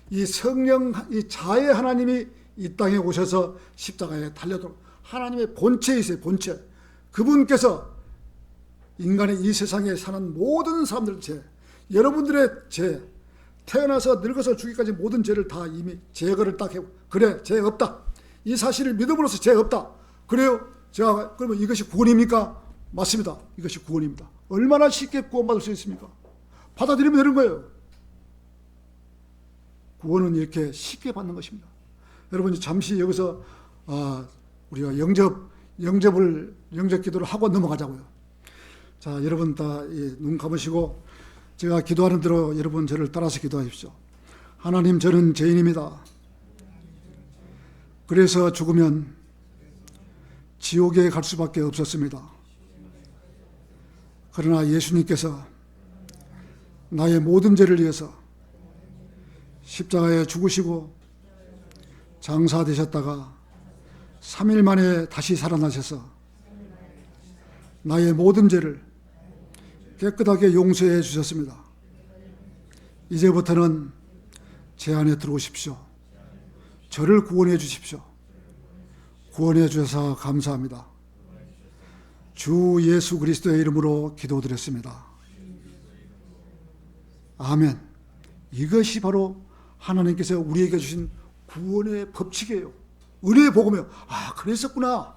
이 성령, 이 자의 하나님이 이 땅에 오셔서 십자가에 달려들어 하나님의 본체에 있어요. 본체. 그분께서 인간의 이 세상에 사는 모든 사람들 죄, 여러분들의 죄, 태어나서 늙어서 죽기까지 모든 죄를 다 이미 제거를 딱 해고, 그래 죄 없다, 이 사실을 믿음으로써 죄 없다, 그래요 제가 그러면 이것이 구원입니까? 맞습니다. 이것이 구원입니다. 얼마나 쉽게 구원받을 수 있습니까? 받아들이면 되는 거예요. 구원은 이렇게 쉽게 받는 것입니다. 여러분 잠시 여기서 우리가 영접 기도를 하고 넘어가자고요. 자, 여러분 다 눈 감으시고 제가 기도하는 대로 여러분 저를 따라서 기도하십시오. 하나님, 저는 죄인입니다. 그래서 죽으면 지옥에 갈 수밖에 없었습니다. 그러나 예수님께서 나의 모든 죄를 위해서 십자가에 죽으시고 장사되셨다가 3일 만에 다시 살아나셔서 나의 모든 죄를 깨끗하게 용서해 주셨습니다. 이제부터는 제 안에 들어오십시오. 저를 구원해 주십시오. 구원해 주셔서 감사합니다. 주 예수 그리스도의 이름으로 기도드렸습니다. 아멘. 이것이 바로 하나님께서 우리에게 주신 구원의 법칙이에요. 은혜의 복음이에요. 그랬었구나.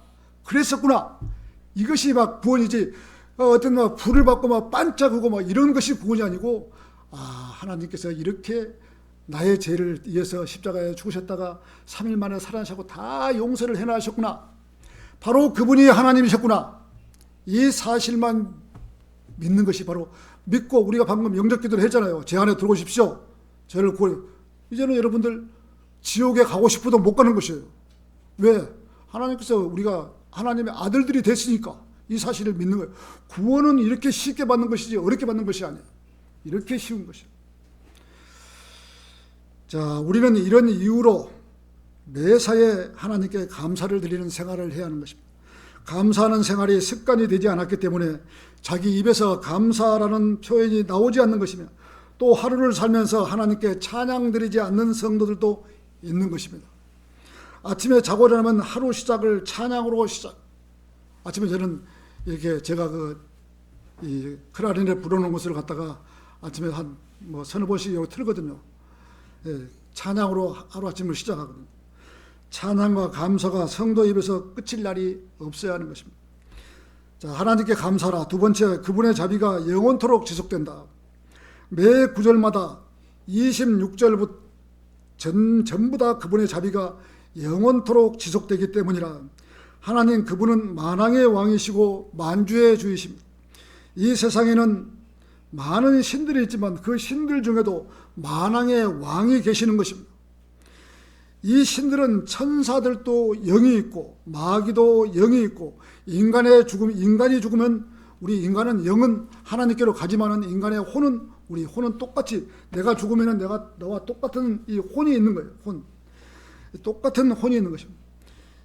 이것이 막 구원이지. 어떤 막 불을 받고 막 반짝이고 막 이런 것이 구원이 아니고, 하나님께서 이렇게 나의 죄를 위해서 십자가에 죽으셨다가 3일 만에 살아나시고 다 용서를 해놔셨구나. 바로 그분이 하나님이셨구나. 이 사실만 믿는 것이 바로, 믿고 우리가 방금 영접기도를 했잖아요. 제 안에 들어오십시오. 저를 구원해. 이제는 여러분들 지옥에 가고 싶어도 못 가는 것이에요. 왜? 하나님께서 우리가 하나님의 아들들이 됐으니까 이 사실을 믿는 거예요. 구원은 이렇게 쉽게 받는 것이지 어렵게 받는 것이 아니에요. 이렇게 쉬운 것이에요. 자, 우리는 이런 이유로 매사에 하나님께 감사를 드리는 생활을 해야 하는 것입니다. 감사하는 생활이 습관이 되지 않았기 때문에 자기 입에서 감사라는 표현이 나오지 않는 것이며, 또 하루를 살면서 하나님께 찬양 드리지 않는 성도들도 있는 것입니다. 아침에 자고 일어나면 하루 시작을 찬양으로 아침에 저는 이렇게 제가 이 클라리넷 불어놓은 것을 갖다가 아침에 한 서너 번씩 틀거든요. 찬양으로 하루아침을 시작하거든요. 찬양과 감사가 성도 입에서 끝일 날이 없어야 하는 것입니다. 자, 하나님께 감사라. 두 번째, 그분의 자비가 영원토록 지속된다. 매 구절마다 26절부터 전부 다 그분의 자비가 영원토록 지속되기 때문이라. 하나님 그분은 만왕의 왕이시고 만주의 주이십니다. 이 세상에는 많은 신들이 있지만 그 신들 중에도 만왕의 왕이 계시는 것입니다. 이 신들은 천사들도 영이 있고 마귀도 영이 있고, 인간이 죽으면 우리 인간은 영은 하나님께로 가지만은 인간의 혼은, 우리 혼은 똑같이, 내가 죽으면 너와 똑같은 이 혼이 있는 거예요. 똑같은 혼이 있는 것입니다.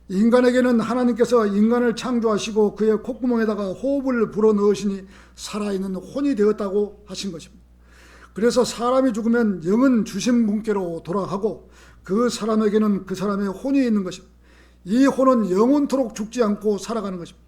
인간에게는 하나님께서 인간을 창조하시고 그의 콧구멍에다가 호흡을 불어넣으시니 살아있는 혼이 되었다고 하신 것입니다. 그래서 사람이 죽으면 영은 주신 분께로 돌아가고 그 사람에게는 그 사람의 혼이 있는 것입니다. 이 혼은 영원토록 죽지 않고 살아가는 것입니다.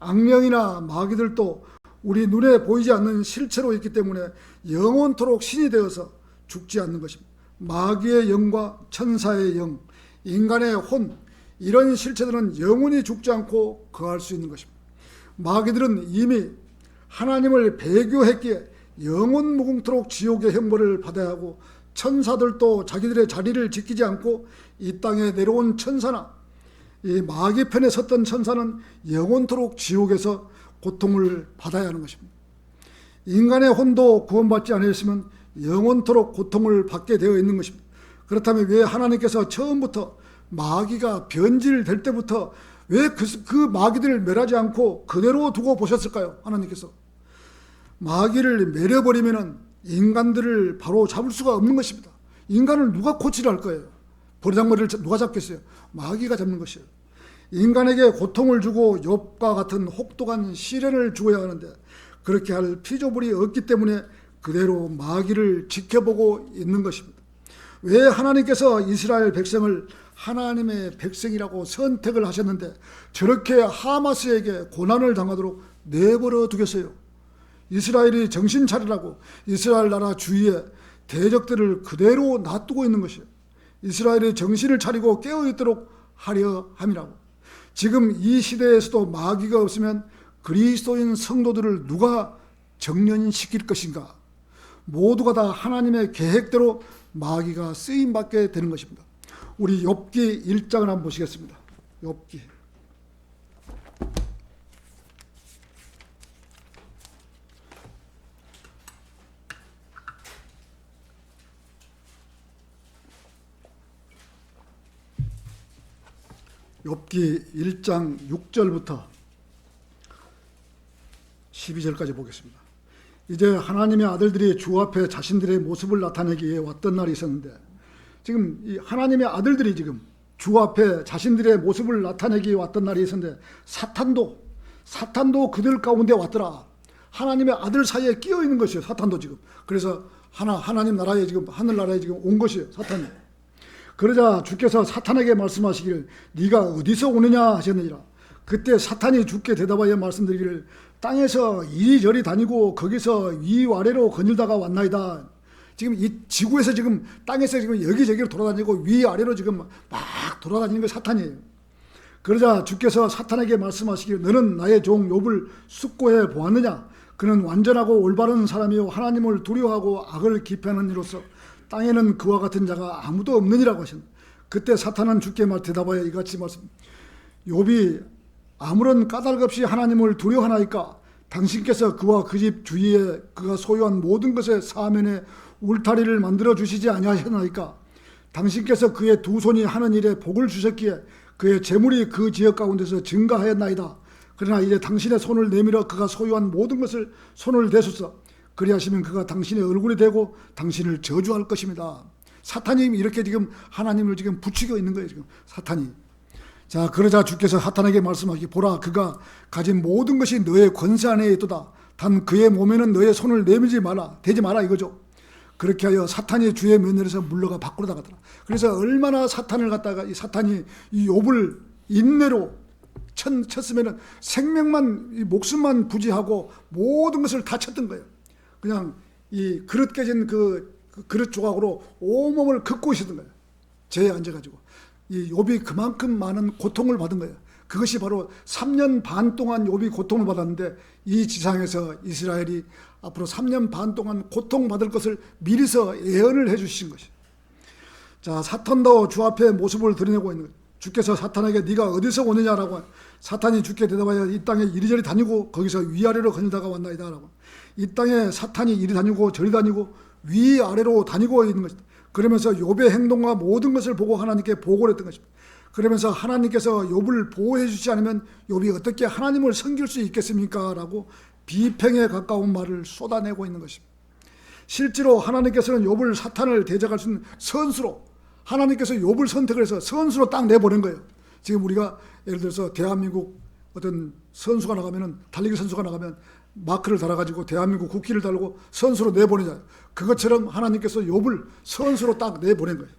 악령이나 마귀들도 우리 눈에 보이지 않는 실체로 있기 때문에 영원토록 신이 되어서 죽지 않는 것입니다. 마귀의 영과 천사의 영, 인간의 혼, 이런 실체들은 영원히 죽지 않고 거할 수 있는 것입니다. 마귀들은 이미 하나님을 배교했기에 영원 무궁토록 지옥의 형벌을 받아야 하고, 천사들도 자기들의 자리를 지키지 않고 이 땅에 내려온 천사나 이 마귀 편에 섰던 천사는 영원토록 지옥에서 고통을 받아야 하는 것입니다. 인간의 혼도 구원받지 않았으면 영원토록 고통을 받게 되어 있는 것입니다. 그렇다면 왜 하나님께서 처음부터 마귀가 변질될 때부터 왜 그 마귀들을 멸하지 않고 그대로 두고 보셨을까요? 하나님께서 마귀를 멸해버리면 인간들을 바로 잡을 수가 없는 것입니다. 인간을 누가 코치를 할 거예요? 버르장머리를 누가 잡겠어요? 마귀가 잡는 것이에요. 인간에게 고통을 주고 욥과 같은 혹독한 시련을 주어야 하는데 그렇게 할 피조물이 없기 때문에 그대로 마귀를 지켜보고 있는 것입니다. 왜 하나님께서 이스라엘 백성을 하나님의 백성이라고 선택을 하셨는데 저렇게 하마스에게 고난을 당하도록 내버려 두겠어요? 이스라엘이 정신 차리라고 이스라엘 나라 주위에 대적들을 그대로 놔두고 있는 것이에요. 이스라엘이 정신을 차리고 깨어있도록 하려 함이라고. 지금 이 시대에서도 마귀가 없으면 그리스도인 성도들을 누가 정련시킬 것인가? 모두가 다 하나님의 계획대로 마귀가 쓰임받게 되는 것입니다. 우리 욥기 1장을 한번 보시겠습니다. 욥기 1장 6절부터 12절까지 보겠습니다. 이제 하나님의 아들들이 주 앞에 자신들의 모습을 나타내기 위해 왔던 날이 있었는데, 지금 이 하나님의 아들들이 지금 주 앞에 자신들의 모습을 나타내기 위해 왔던 날이 있었는데, 사탄도 그들 가운데 왔더라. 하나님의 아들 사이에 끼어 있는 것이에요, 사탄도 지금. 그래서 하나님 나라에 지금, 하늘나라에 지금 온 것이에요, 사탄이. 그러자 주께서 사탄에게 말씀하시기를 네가 어디서 오느냐 하셨느니라. 그때 사탄이 주께 대답하여 말씀드리기를 땅에서 이리저리 다니고 거기서 위아래로 거닐다가 왔나이다. 지금 이 지구에서 지금 땅에서 지금 여기저기로 돌아다니고 위아래로 지금 막 돌아다니는 게 사탄이에요. 그러자 주께서 사탄에게 말씀하시기를 너는 나의 종 욥을 숙고해 보았느냐? 그는 완전하고 올바른 사람이요 하나님을 두려워하고 악을 기피하는 이로서 땅에는 그와 같은 자가 아무도 없느니라고 하셨습니다. 그때 사탄은 주께 대답하여 이같이 말씀, 욥이 아무런 까닭 없이 하나님을 두려워하나이까? 당신께서 그와 그 집 주위에 그가 소유한 모든 것의 사면에 울타리를 만들어 주시지 아니하셨나이까? 당신께서 그의 두 손이 하는 일에 복을 주셨기에 그의 재물이 그 지역 가운데서 증가하였나이다. 그러나 이제 당신의 손을 내밀어 그가 소유한 모든 것을 손을 대소서. 그리하시면 그가 당신의 얼굴이 되고 당신을 저주할 것입니다. 사탄이 이렇게 지금 하나님을 지금 부추겨 있는 거예요, 지금 사탄이. 자, 그러자 주께서 사탄에게 말씀하기, 보라, 그가 가진 모든 것이 너의 권세 안에 있도다. 단 그의 몸에는 너의 손을 내밀지 마라, 대지 마라 이거죠. 그렇게 하여 사탄이 주의 면전에서 물러가 밖으로 나가더라. 그래서 얼마나 사탄을 갖다가 이 사탄이 이 욥을 인내로 쳤으면은 생명만, 이 목숨만 부지하고 모든 것을 다 쳤던 거예요. 그냥 이 그릇 깨진 그 그릇 조각으로 온몸을 긋고 있었던 거예요. 죄에 앉아가지고. 이 욥이 그만큼 많은 고통을 받은 거예요. 그것이 바로 3년 반 동안 욥이 고통을 받았는데, 이 지상에서 이스라엘이 앞으로 3년 반 동안 고통받을 것을 미리서 예언을 해주신 것이에요. 자, 사탄도 주 앞에 모습을 드러내고 있는 거예요. 주께서 사탄에게 네가 어디서 오느냐라고, 사탄이 주께 대답하여 이 땅에 이리저리 다니고 거기서 위아래로 거닐다가 왔나이다 라고. 이 땅에 사탄이 이리 다니고 저리 다니고 위아래로 다니고 있는 것이다. 그러면서 욥의 행동과 모든 것을 보고 하나님께 보고를 했던 것입니다. 그러면서 하나님께서 욥을 보호해 주지 않으면 욥이 어떻게 하나님을 섬길 수 있겠습니까? 라고 비평에 가까운 말을 쏟아내고 있는 것입니다. 실제로 하나님께서는 욥을 사탄을 대적할 수 있는 선수로, 하나님께서 욥을 선택을 해서 선수로 딱 내보낸 거예요. 지금 우리가 예를 들어서 대한민국 어떤 선수가 나가면은, 달리기 선수가 나가면 마크를 달아가지고 대한민국 국기를 달고 선수로 내보내잖아요. 그것처럼 하나님께서 욥을 선수로 딱 내보낸 거예요.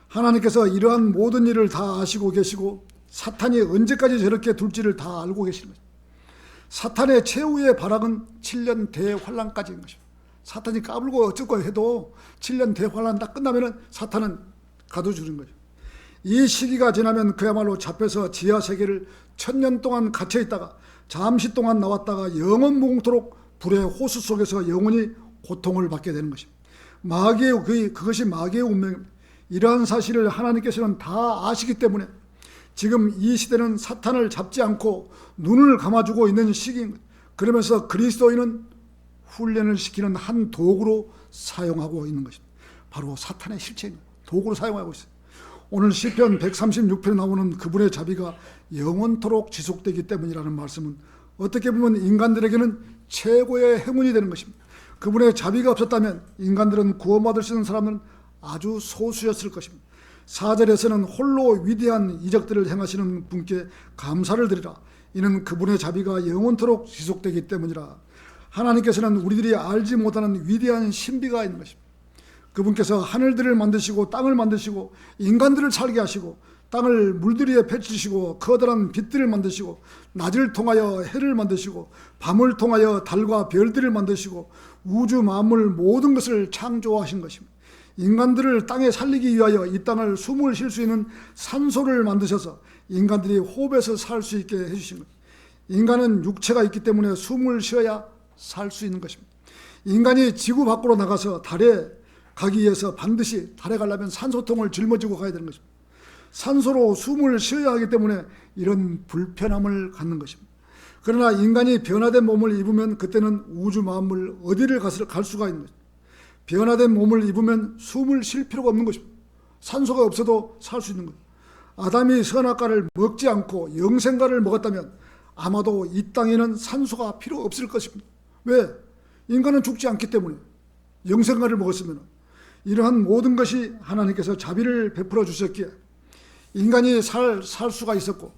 하나님께서 이러한 모든 일을 다 아시고 계시고 사탄이 언제까지 저렇게 둘지를 다 알고 계시는 거죠. 사탄의 최후의 발악은 7년 대환란까지인 것입니다. 사탄이 까불고 어쩌고 해도 7년 대환란 딱 끝나면은 사탄은 가둬주는 거죠. 이 시기가 지나면 그야말로 잡혀서 지하 세계를 1000년 동안 갇혀 있다가 잠시 동안 나왔다가 영원 무궁토록 불의 호수 속에서 영원히 고통을 받게 되는 것입니다. 그것이 마귀의 운명입니다. 이러한 사실을 하나님께서는 다 아시기 때문에 지금 이 시대는 사탄을 잡지 않고 눈을 감아주고 있는 시기인 거예요. 그러면서 그리스도인은 훈련을 시키는 한 도구로 사용하고 있는 것입니다. 바로 사탄의 실체인 도구로 사용하고 있어요. 오늘 시편 136편에 나오는 그분의 자비가 영원토록 지속되기 때문이라는 말씀은 어떻게 보면 인간들에게는 최고의 행운이 되는 것입니다. 그분의 자비가 없었다면 인간들은 구원받을 수 있는 사람은 아주 소수였을 것입니다. 4절에서는 홀로 위대한 이적들을 행하시는 분께 감사를 드리라. 이는 그분의 자비가 영원토록 지속되기 때문이라. 하나님께서는 우리들이 알지 못하는 위대한 신비가 있는 것입니다. 그분께서 하늘들을 만드시고 땅을 만드시고 인간들을 살게 하시고 땅을 물들이에 펼치시고 커다란 빛들을 만드시고 낮을 통하여 해를 만드시고 밤을 통하여 달과 별들을 만드시고 우주 만물 모든 것을 창조하신 것입니다. 인간들을 땅에 살리기 위하여 이 땅을 숨을 쉴 수 있는 산소를 만드셔서 인간들이 호흡에서 살 수 있게 해주신 겁니다. 인간은 육체가 있기 때문에 숨을 쉬어야 살 수 있는 것입니다. 인간이 지구 밖으로 나가서 달에 가기 위해서 반드시 달에 가려면 산소통을 짊어지고 가야 되는 것입니다. 산소로 숨을 쉬어야 하기 때문에 이런 불편함을 갖는 것입니다. 그러나 인간이 변화된 몸을 입으면 그때는 우주 만물 어디를 갈 수가 있는 것입니다. 변화된 몸을 입으면 숨을 쉴 필요가 없는 것입니다. 산소가 없어도 살 수 있는 것입니다. 아담이 선악과를 먹지 않고 영생과를 먹었다면 아마도 이 땅에는 산소가 필요 없을 것입니다. 왜? 인간은 죽지 않기 때문에. 영생과를 먹었으면 이러한 모든 것이 하나님께서 자비를 베풀어 주셨기에 인간이 살 수가 있었고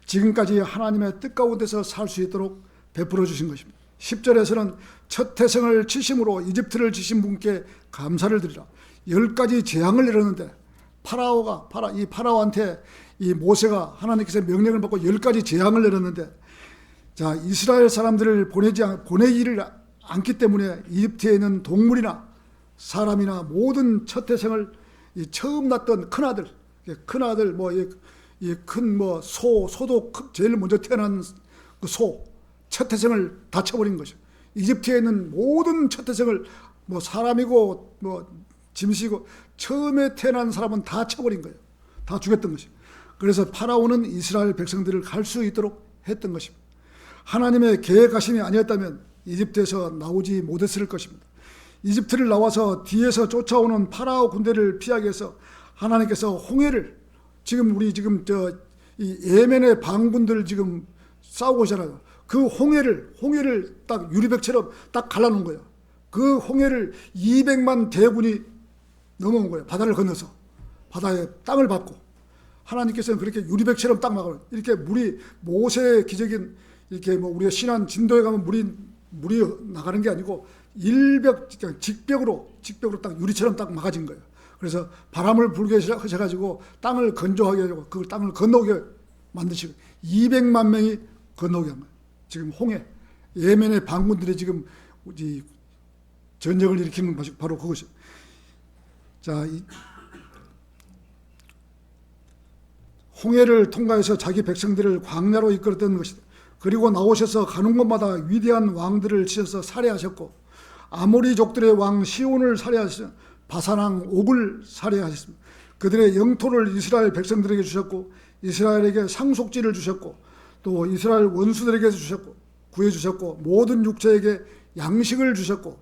지금까지 하나님의 뜻 가운데서 살 수 있도록 베풀어 주신 것입니다. 10절에서는 첫 태생을 치심으로 이집트를 지신 분께 감사를 드리라. 10가지 재앙을 내렸는데 파라오한테 이 모세가 하나님께서 명령을 받고 10가지 재앙을 내렸는데, 자, 이스라엘 사람들을 보내지를 않기 때문에 이집트에 있는 동물이나 사람이나 모든 첫 태생을 처음 낳던 큰아들 소도 제일 먼저 태어난 그 첫 태생을 다 쳐버린 것이죠. 이집트에 있는 모든 첫 태생을 사람이고 짐승이고 처음에 태어난 사람은 다 쳐버린 거예요. 다 죽였던 것이죠. 그래서 파라오는 이스라엘 백성들을 갈 수 있도록 했던 것입니다. 하나님의 계획하심이 아니었다면 이집트에서 나오지 못했을 것입니다. 이집트를 나와서 뒤에서 쫓아오는 파라오 군대를 피하기 위해서 하나님께서 홍해를 이 예멘의 반군들 지금 싸우고 있잖아요. 그 홍해를 딱 유리백처럼 딱 갈라놓은 거예요. 그 홍해를 200만 대군이 넘어온 거예요. 바다를 건너서 바다에 땅을 밟고 하나님께서는 그렇게 유리백처럼 딱 막아요. 이렇게 물이 모세의 기적인 이렇게 우리가 신안 진도에 가면 물이 나가는 게 아니고 직벽으로 딱 유리처럼 딱 막아진 거예요. 그래서 바람을 불게 하셔가지고 땅을 건조하게 하고 그 땅을 건너오게 만드시고 200만 명이 건너오게 한 거예요. 지금 홍해, 예멘의 반군들이 지금 전쟁을 일으키는 것이 바로 그것이에요. 자, 홍해를 통과해서 자기 백성들을 광야로 이끌었던 것이다. 그리고 나오셔서 가는 곳마다 위대한 왕들을 치셔서 살해하셨고 아모리족들의 왕 시온을 살해하셨고 바산왕 옥을 살해하셨습니다. 그들의 영토를 이스라엘 백성들에게 주셨고 이스라엘에게 상속지를 주셨고 또 이스라엘 원수들에게 구해주셨고 모든 육체에게 양식을 주셨고,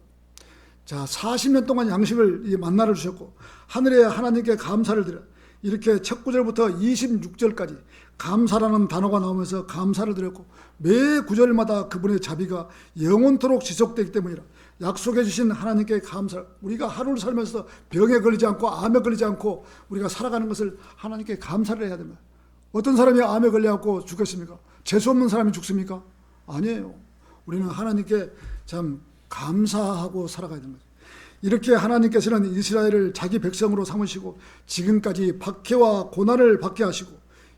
자, 40년 동안 양식을 만나를 주셨고 하늘의 하나님께 감사를 드려. 이렇게 첫 구절부터 26절까지 감사라는 단어가 나오면서 감사를 드렸고 매 구절마다 그분의 자비가 영원토록 지속되기 때문이라. 약속해 주신 하나님께 감사. 우리가 하루를 살면서 병에 걸리지 않고 암에 걸리지 않고 우리가 살아가는 것을 하나님께 감사를 해야 됩니다. 어떤 사람이 암에 걸려갖고 죽겠습니까? 재수 없는 사람이 죽습니까? 아니에요. 우리는 하나님께 참 감사하고 살아가야 됩니다. 이렇게 하나님께서는 이스라엘을 자기 백성으로 삼으시고 지금까지 박해와 고난을 받게 하시고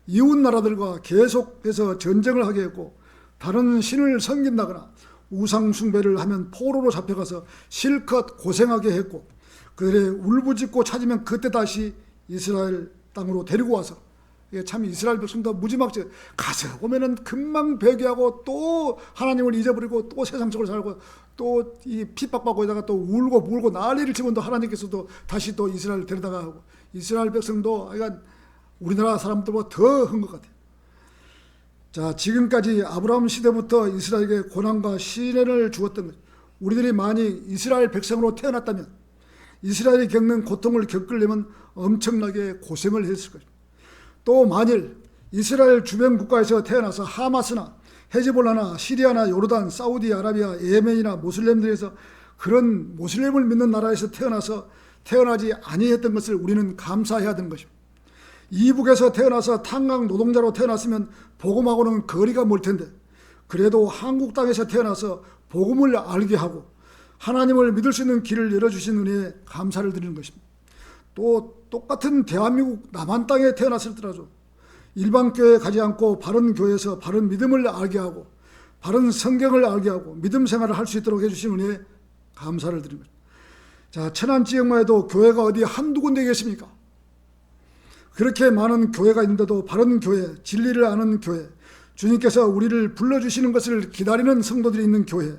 이웃 나라들과 계속해서 전쟁을 하게 했고 다른 신을 섬긴다거나 우상 숭배를 하면 포로로 잡혀가서 실컷 고생하게 했고 그들의 울부짖고 찾으면 그때 다시 이스라엘 땅으로 데리고 와서 참 이스라엘 백성도 무지막지 가서 보면은 금방 배교하고 또 하나님을 잊어버리고 또 세상적으로 살고 또 이 핍박받고 있다가 또 울고 불고 난리를 치면 또 하나님께서도 다시 또 이스라엘을 데려다가 하고 이스라엘 백성도 그러니까 우리나라 사람들보다 더 한 것 같아요. 자, 지금까지 아브라함 시대부터 이스라엘에게 고난과 시련을 주었던 것. 우리들이 만약 이스라엘 백성으로 태어났다면 이스라엘이 겪는 고통을 겪으려면 엄청나게 고생을 했을 것입니다. 또 만일 이스라엘 주변 국가에서 태어나서 하마스나 헤즈볼라나 시리아나 요르단, 사우디아라비아, 예멘이나 모슬렘들에서 그런 모슬렘을 믿는 나라에서 태어나지 아니했던 것을 우리는 감사해야 되는 것입니다. 이북에서 태어나서 탄광 노동자로 태어났으면 복음하고는 거리가 멀 텐데 그래도 한국 땅에서 태어나서 복음을 알게 하고 하나님을 믿을 수 있는 길을 열어주신 은혜에 감사를 드리는 것입니다. 또 똑같은 대한민국 남한 땅에 태어났을지라도 일반 교회에 가지 않고 바른 교회에서 바른 믿음을 알게 하고 바른 성경을 알게 하고 믿음 생활을 할 수 있도록 해주신 은혜에 감사를 드립니다. 자, 천안 지역만 해도 교회가 어디 한두 군데 계십니까? 그렇게 많은 교회가 있는데도 바른 교회, 진리를 아는 교회, 주님께서 우리를 불러주시는 것을 기다리는 성도들이 있는 교회,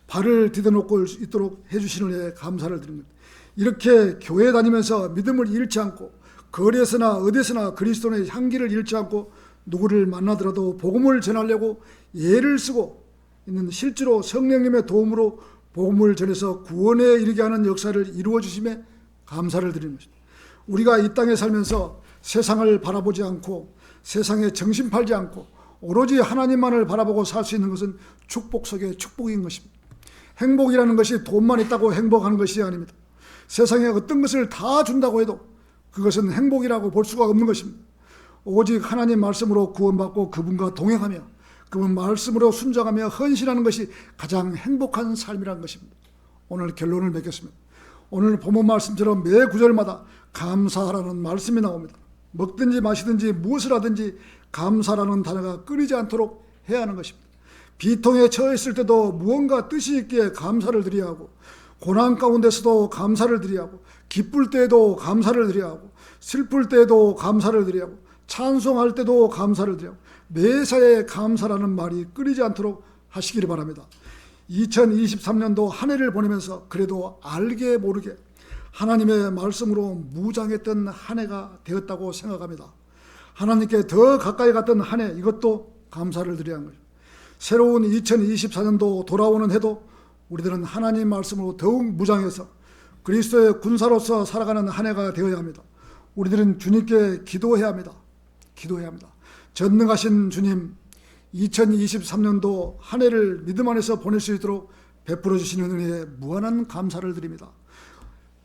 발을 디뎌놓고 있도록 해주시는 은혜에 감사를 드립니다. 이렇게 교회 다니면서 믿음을 잃지 않고 거리에서나 어디서나 그리스도의 향기를 잃지 않고 누구를 만나더라도 복음을 전하려고 예를 쓰고 있는, 실제로 성령님의 도움으로 복음을 전해서 구원에 이르게 하는 역사를 이루어 주심에 감사를 드리는 것입니다. 우리가 이 땅에 살면서 세상을 바라보지 않고 세상에 정신 팔지 않고 오로지 하나님만을 바라보고 살 수 있는 것은 축복 속의 축복인 것입니다. 행복이라는 것이 돈만 있다고 행복하는 것이 아닙니다. 세상에 어떤 것을 다 준다고 해도 그것은 행복이라고 볼 수가 없는 것입니다. 오직 하나님 말씀으로 구원받고 그분과 동행하며 그분 말씀으로 순종하며 헌신하는 것이 가장 행복한 삶이라는 것입니다. 오늘 결론을 맺겠습니다. 오늘 본문 말씀처럼 매 구절마다 감사하라는 말씀이 나옵니다. 먹든지 마시든지 무엇을 하든지 감사라는 단어가 끊이지 않도록 해야 하는 것입니다. 비통에 처했을 때도 무언가 뜻이 있기에 감사를 드려야 하고, 고난 가운데서도 감사를 드려야 하고, 기쁠 때에도 감사를 드려야 하고, 슬플 때에도 감사를 드려야 하고, 찬송할 때도 감사를 드려야 하고, 매사에 감사라는 말이 끊이지 않도록 하시기를 바랍니다. 2023년도 한 해를 보내면서 그래도 알게 모르게 하나님의 말씀으로 무장했던 한 해가 되었다고 생각합니다. 하나님께 더 가까이 갔던 한 해, 이것도 감사를 드려야 하는 거죠. 새로운 2024년도 돌아오는 해도 우리들은 하나님 말씀으로 더욱 무장해서 그리스도의 군사로서 살아가는 한 해가 되어야 합니다. 우리들은 주님께 기도해야 합니다. 기도해야 합니다. 전능하신 주님, 2023년도 한 해를 믿음 안에서 보낼 수 있도록 베풀어 주시는 은혜에 무한한 감사를 드립니다.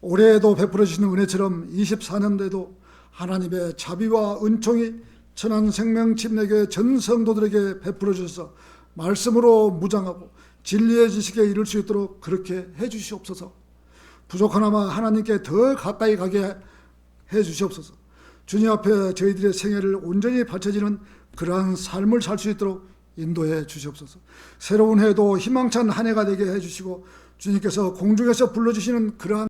올해에도 베풀어 주시는 은혜처럼 24년도에도 하나님의 자비와 은총이 천안 생명침례교회 전 성도들에게 베풀어 주셔서 말씀으로 무장하고 진리의 지식에 이를 수 있도록 그렇게 해 주시옵소서. 부족하나마 하나님께 더 가까이 가게 해 주시옵소서. 주님 앞에 저희들의 생애를 온전히 바쳐지는 그러한 삶을 살 수 있도록 인도해 주시옵소서. 새로운 해도 희망찬 한 해가 되게 해 주시고 주님께서 공중에서 불러주시는 그러한